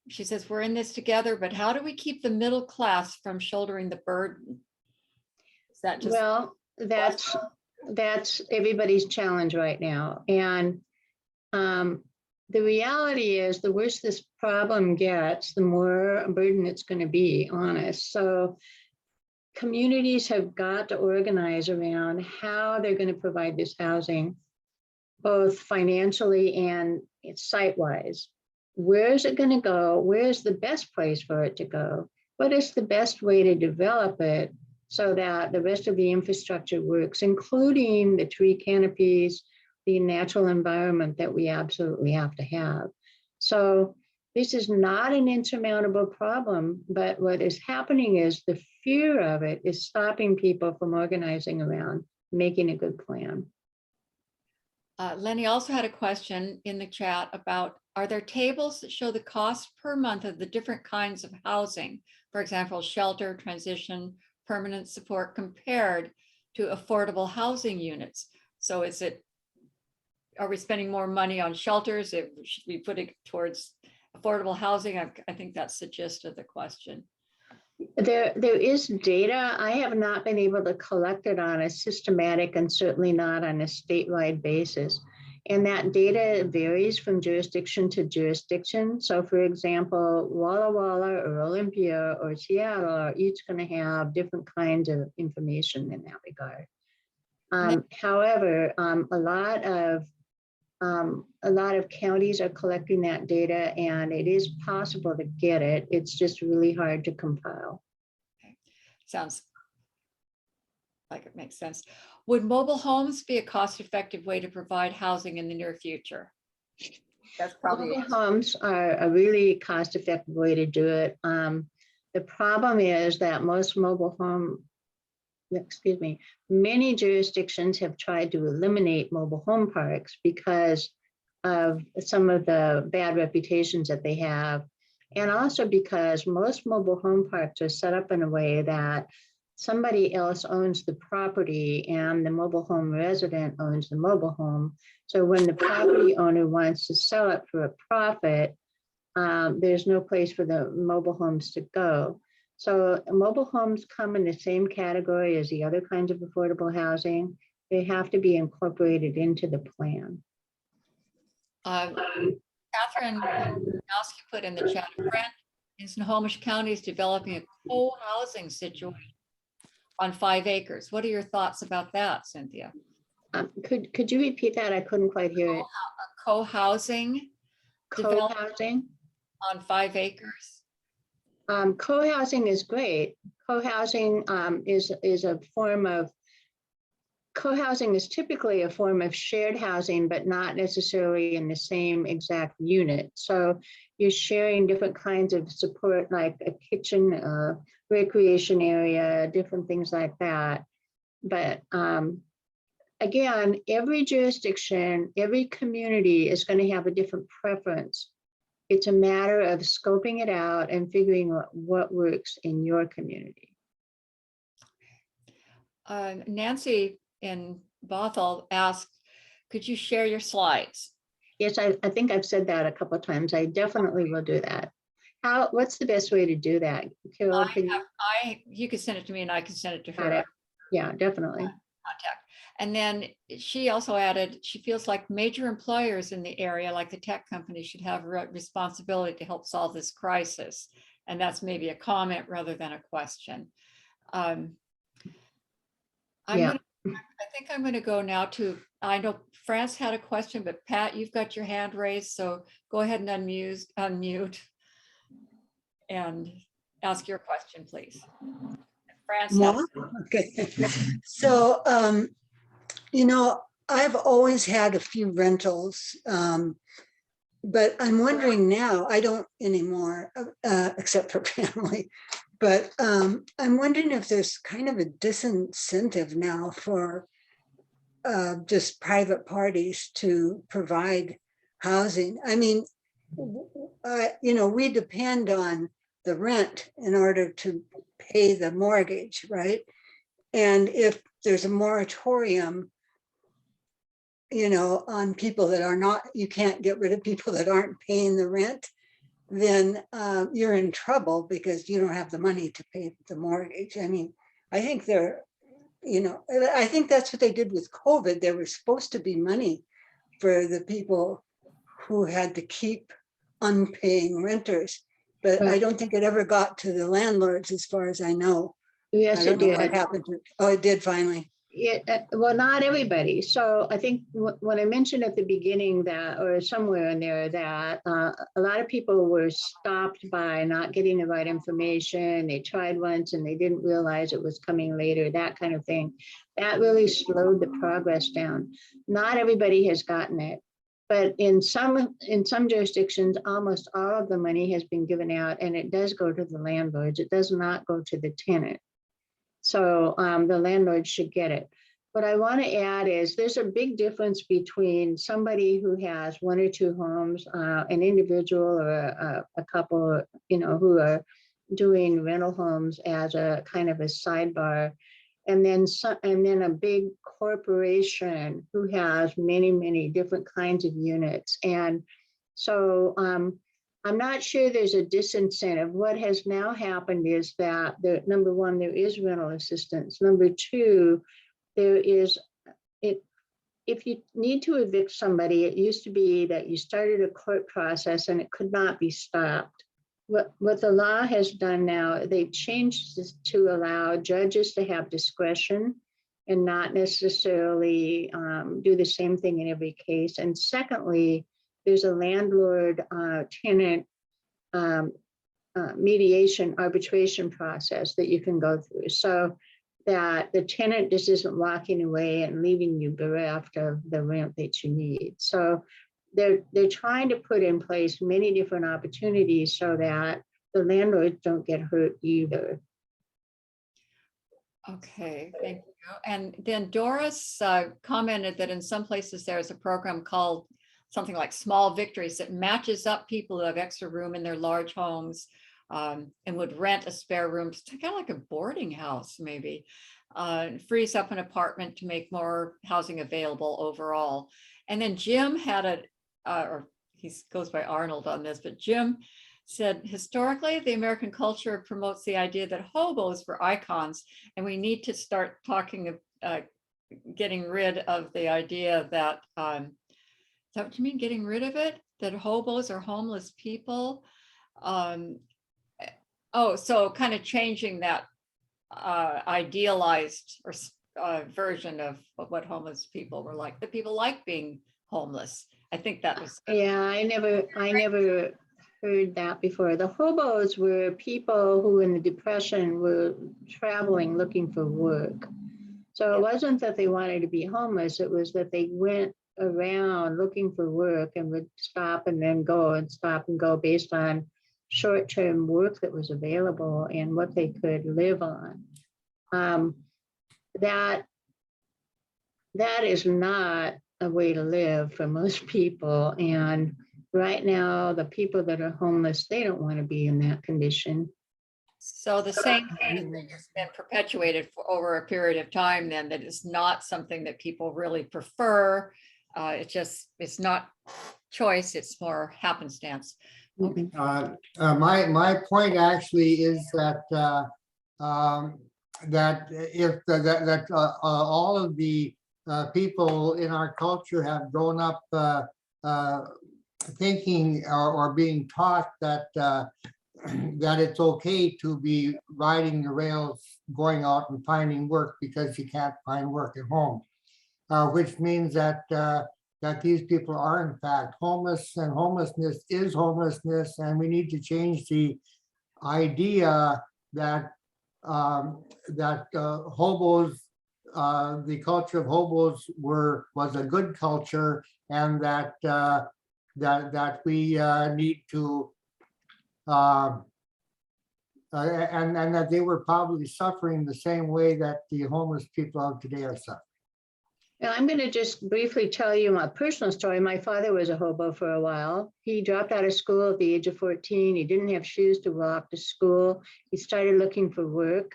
She says, we're in this together, but how do we keep the middle class from shouldering the burden? Is that just— Well, that's everybody's challenge right now. And the reality is, the worse this problem gets, the more a burden it's going to be on us. So communities have got to organize around how they're going to provide this housing, both financially and site-wise. Where is it going to go? Where is the best place for it to go? What is the best way to develop it so that the rest of the infrastructure works, including the tree canopies, the natural environment that we absolutely have to have. So this is not an insurmountable problem, but what is happening is the fear of it is stopping people from organizing around making a good plan. Lenny also had a question in the chat about, are there tables that show the cost per month of the different kinds of housing? For example, shelter, transition, permanent support compared to affordable housing units. So are we spending more money on shelters? Should we put it towards affordable housing? I think that's the gist of the question. There is data. I have not been able to collect it on a systematic and certainly not on a statewide basis. And that data varies from jurisdiction to jurisdiction. So for example, Walla Walla or Olympia or Seattle are each going to have different kinds of information in that regard. However, a lot of counties are collecting that data, and it is possible to get it. It's just really hard to compile. Sounds like it makes sense. Would mobile homes be a cost-effective way to provide housing in the near future? That's probably Mobile homes are a really cost-effective way to do it. The problem is that many jurisdictions have tried to eliminate mobile home parks because of some of the bad reputations that they have. And also because most mobile home parks are set up in a way that somebody else owns the property and the mobile home resident owns the mobile home. So when the property owner wants to sell it for a profit, there's no place for the mobile homes to go. So mobile homes come in the same category as the other kinds of affordable housing. They have to be incorporated into the plan. Catherine Nowski put in the chat, a friend in Snohomish County is developing a co-housing situation on 5 acres. What are your thoughts about that, Cynthia? Could you repeat that? I couldn't quite hear it. Co-housing Co-housing? on 5 acres? Co-housing is great. Co-housing co-housing is typically a form of shared housing, but not necessarily in the same exact unit. So you're sharing different kinds of support, like a kitchen, recreation area, different things like that. But again, every jurisdiction, every community is going to have a different preference. It's a matter of scoping it out and figuring out what works in your community. Nancy in Bothell asked, could you share your slides? Yes, I think I've said that a couple of times. I definitely will do that. What's the best way to do that? Carol, You could send it to me and I can send it to her. Yeah, definitely. Contact. And then she also added, she feels like major employers in the area, like the tech company, should have a responsibility to help solve this crisis. And that's maybe a comment rather than a question. I think I'm going to go now to, I know France had a question, but Pat, you've got your hand raised, so go ahead and unmute and ask your question, please. France. Okay. So, I've always had a few rentals, but I'm wondering now, I don't anymore, except for family, but I'm wondering if there's kind of a disincentive now for just private parties to provide housing. I mean, we depend on the rent in order to pay the mortgage, right? And if there's a moratorium, on people that are not, you can't get rid of people that aren't paying the rent, then you're in trouble because you don't have the money to pay the mortgage. I mean, I think I think that's what they did with COVID. There was supposed to be money for the people who had to keep unpaying renters, but I don't think it ever got to the landlords as far as I know. Yes, it did. What happened to it? Oh, it did finally. Well, not everybody. So I think when I mentioned at the beginning that, or somewhere in there, that a lot of people were stopped by not getting the right information. They tried once and they didn't realize it was coming later, that kind of thing. That really slowed the progress down. Not everybody has gotten it, but in some jurisdictions, almost all of the money has been given out, and it does go to the landlords. It does not go to the tenant. So the landlord should get it. What I want to add is there's a big difference between somebody who has 1 or 2 homes, an individual or a couple, who are doing rental homes as a kind of a sidebar, and then a big corporation who has many, many different kinds of units. And so I'm not sure there's a disincentive. What has now happened is that number one, there is rental assistance. Number two, if you need to evict somebody, it used to be that you started a court process and it could not be stopped. What the law has done now, they've changed this to allow judges to have discretion and not necessarily do the same thing in every case. And secondly, there's a landlord tenant mediation arbitration process that you can go through, so that the tenant just isn't walking away and leaving you bereft of the rent that you need. So they're trying to put in place many different opportunities so that the landlords don't get hurt either. Okay, thank you. And then Doris commented that in some places there's a program called something like Small Victories that matches up people who have extra room in their large homes and would rent a spare room, kind of like a boarding house maybe. Frees up an apartment to make more housing available overall. And then Jim had or he goes by Arnold on this, but Jim said, historically, the American culture promotes the idea that hobos were icons, and we need to start talking of getting rid of the idea that, is that what you mean, getting rid of it? That hobos are homeless people? So kind of changing that idealized or version of what homeless people were like, that people like being homeless. I think that was. Yeah, I never heard that before. The hobos were people who in the Depression were traveling looking for work. So it wasn't that they wanted to be homeless, it was that they went around looking for work and would stop and then go and stop and go based on short-term work that was available and what they could live on. That is not a way to live for most people. And right now, the people that are homeless, they don't want to be in that condition. So the same thing has been perpetuated for over a period of time then, that is not something that people really prefer. It's not choice, it's more happenstance. Okay. My point actually is that that if all of the people in our culture have grown up thinking or being taught that that it's okay to be riding the rails, going out and finding work because you can't find work at home, which means that that these people are in fact homeless, and homelessness is homelessness, and we need to change the idea that hobos, the culture of hobos was a good culture, and that that we need to and that they were probably suffering the same way that the homeless people of today are suffering. Now, I'm going to just briefly tell you my personal story. My father was a hobo for a while. He dropped out of school at the age of 14. He didn't have shoes to walk to school. He started looking for work.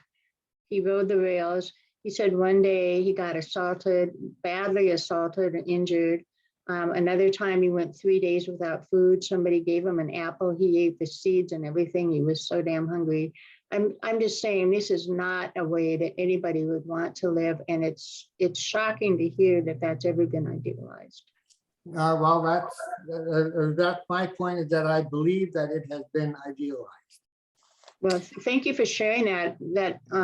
He rode the rails. He said one day he got assaulted, badly assaulted and injured. Another time he went 3 days without food. Somebody gave him an apple. He ate the seeds and everything. He was so damn hungry. I'm just saying this is not a way that anybody would want to live, and it's shocking to hear that that's ever been idealized. Well, that's my point, is that I believe that it has been idealized. Well, thank you for sharing that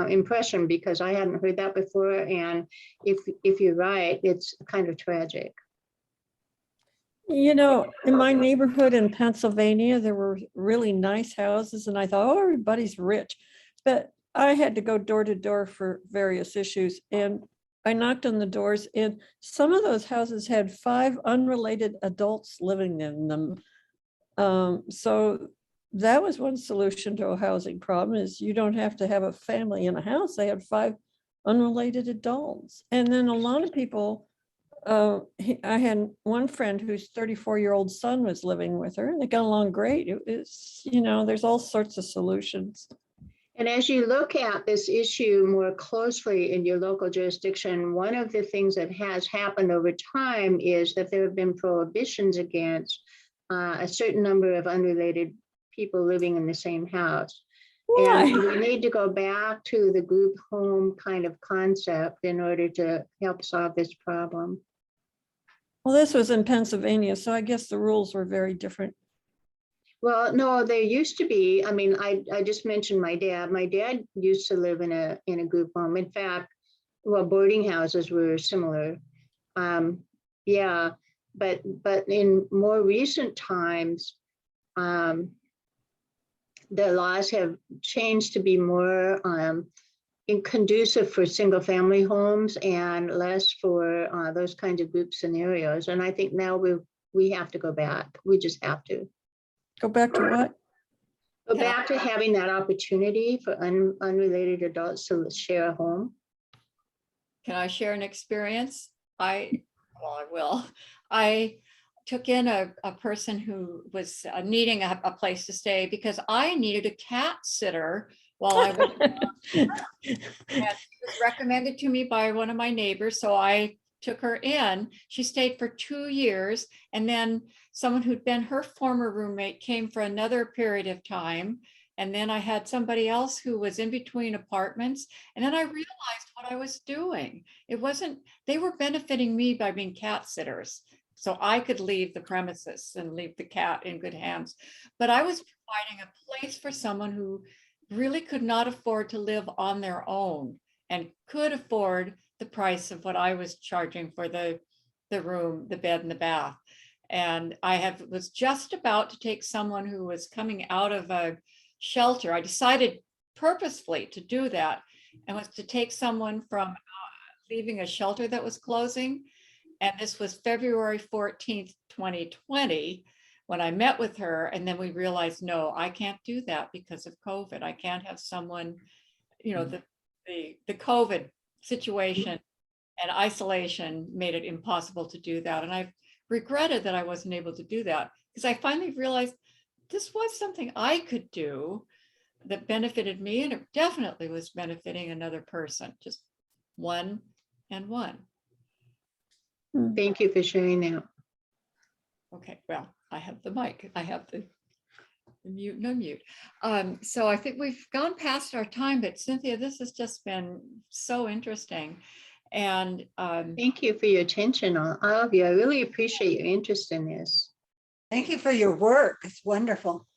impression, because I hadn't heard that before, and if you're right, it's kind of tragic. You know, in my neighborhood in Pennsylvania, there were really nice houses, and I thought, oh, everybody's rich. But I had to go door to door for various issues, and I knocked on the doors, and some of those houses had 5 unrelated adults living in them. So that was one solution to a housing problem, is you don't have to have a family in a house. They had 5 unrelated adults. And then a lot of people, I had one friend whose 34-year-old son was living with her, and they got along great. It was, you know, there's all sorts of solutions. And as you look at this issue more closely in your local jurisdiction, one of the things that has happened over time is that there have been prohibitions against a certain number of unrelated people living in the same house. Why? And we need to go back to the group home kind of concept in order to help solve this problem. Well, this was in Pennsylvania, so I guess the rules were very different. Well, no, there used to be. I mean, I just mentioned my dad. My dad used to live in a group home. In fact, well, boarding houses were similar. Yeah, but in more recent times, the laws have changed to be more conducive for single family homes and less for those kinds of group scenarios. And I think now we have to go back. We just have to Go back to what? go back to having that opportunity for unrelated adults to share a home. Can I share an experience? I will. I took in a person who was needing a place to stay because I needed a cat sitter while I was, and it was recommended to me by one of my neighbors. So I took her in. She stayed for 2 years. And then someone who'd been her former roommate came for another period of time. And then I had somebody else who was in between apartments. And then I realized what I was doing. It wasn't, they were benefiting me by being cat sitters. So I could leave the premises and leave the cat in good hands. But I was providing a place for someone who really could not afford to live on their own and could afford the price of what I was charging for the room, the bed and the bath. And I was just about to take someone who was coming out of a shelter. I decided purposefully to do that, and was to take someone from leaving a shelter that was closing. And this was February 14th, 2020, when I met with her. And then we realized, no, I can't do that because of COVID. I can't have someone, you know, the COVID situation and isolation made it impossible to do that. And I regretted that I wasn't able to do that, because I finally realized this was something I could do that benefited me, and it definitely was benefiting another person, just one and one. Thank you for sharing that. Okay, well, I have the mic. I have the mute and unmute. So I think we've gone past our time, but Cynthia, this has just been so interesting. And Thank you for your attention, all of you. I really appreciate your interest in this. Thank you for your work. It's wonderful.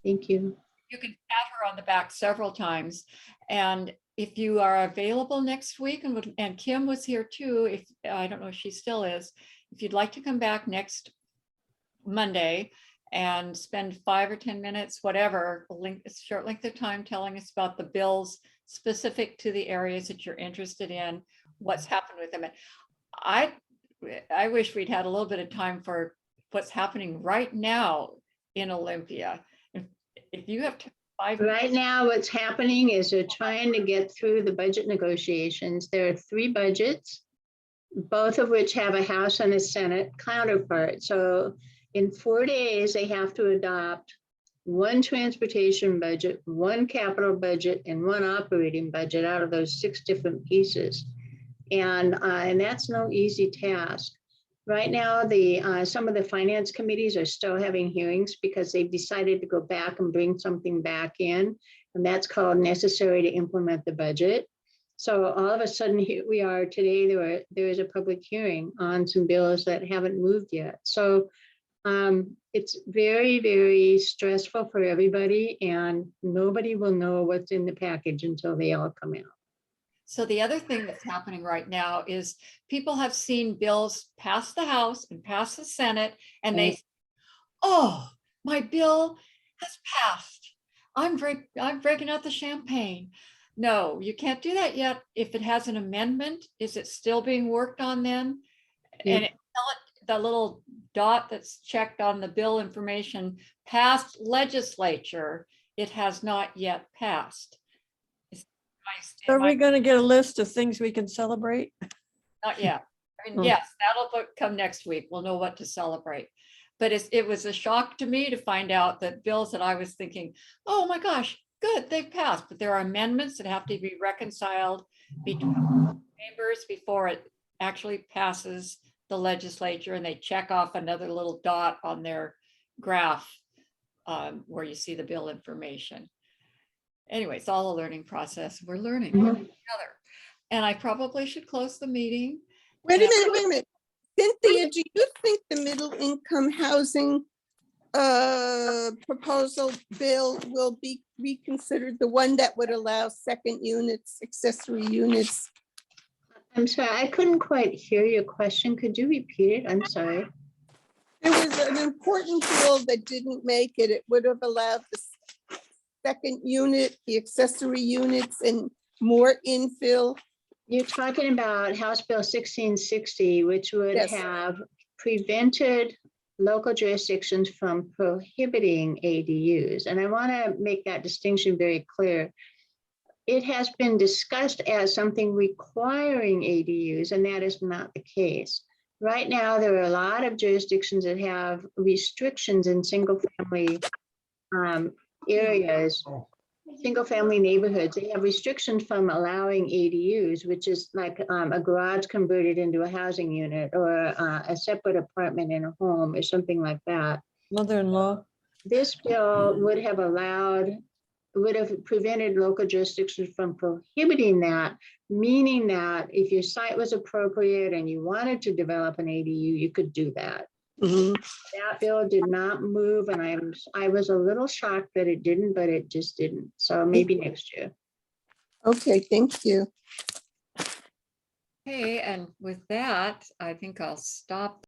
Thank you. you can pat her on the back several times. And if you are available next week, and Kim was here too, if I don't know if she still is, if you'd like to come back next Monday and spend 5 or 10 minutes, whatever, a short length of time telling us about the bills specific to the areas that you're interested in, what's happened with them. And I wish we'd had a little bit of time for what's happening right now in Olympia. If you have 5 minutes. Right now, what's happening is they're trying to get through the budget negotiations. There are 3 budgets, both of which have a House and a Senate counterpart. So in 4 days, they have to adopt 1 transportation budget, 1 capital budget, and 1 operating budget out of those 6 different pieces. And that's no easy task. Right now, some of the finance committees are still having hearings because they've decided to go back and bring something back in, and that's called necessary to implement the budget. So all of a sudden, here we are today, there is a public hearing on some bills that haven't moved yet. So it's very, very stressful for everybody, and nobody will know what's in the package until they all come out. So the other thing that's happening right now is people have seen bills pass the House and pass the Senate, and they say, oh, my bill has passed. I'm breaking out the champagne. No, you can't do that yet. If it has an amendment, is it still being worked on then? And the little dot that's checked on the bill information, passed legislature, it has not yet passed. So are we going to get a list of things we can celebrate? Not yet. I mean, yes, that'll come next week. We'll know what to celebrate. But it was a shock to me to find out that bills that I was thinking, oh my gosh, good, they've passed. But there are amendments that have to be reconciled between members before it actually passes the legislature, and they check off another little dot on their graph where you see the bill information. Anyway, it's all a learning process. We're learning together. And I probably should close the meeting. Wait a minute. Cynthia, do you think the middle income housing proposal bill will be reconsidered? The one that would allow second units, accessory units I'm sorry, I couldn't quite hear your question. Could you repeat it? I'm sorry. There was an important bill that didn't make it. It would have allowed the second unit, the accessory units, and more infill. You're talking about House Bill 1660, which would Yes. have prevented local jurisdictions from prohibiting ADUs. And I want to make that distinction very clear. It has been discussed as something requiring ADUs, and that is not the case. Right now, there are a lot of jurisdictions that have restrictions in single-family areas, single-family neighborhoods. They have restrictions from allowing ADUs, which is like a garage converted into a housing unit, or a separate apartment in a home, or something like that. Mother-in-law. This bill would have prevented local jurisdictions from prohibiting that, meaning that if your site was appropriate and you wanted to develop an ADU, you could do that. Mhm. That bill did not move, and I was a little shocked that it didn't, but it just didn't. So maybe next year. Okay, thank you. Okay, and with that, I think I'll stop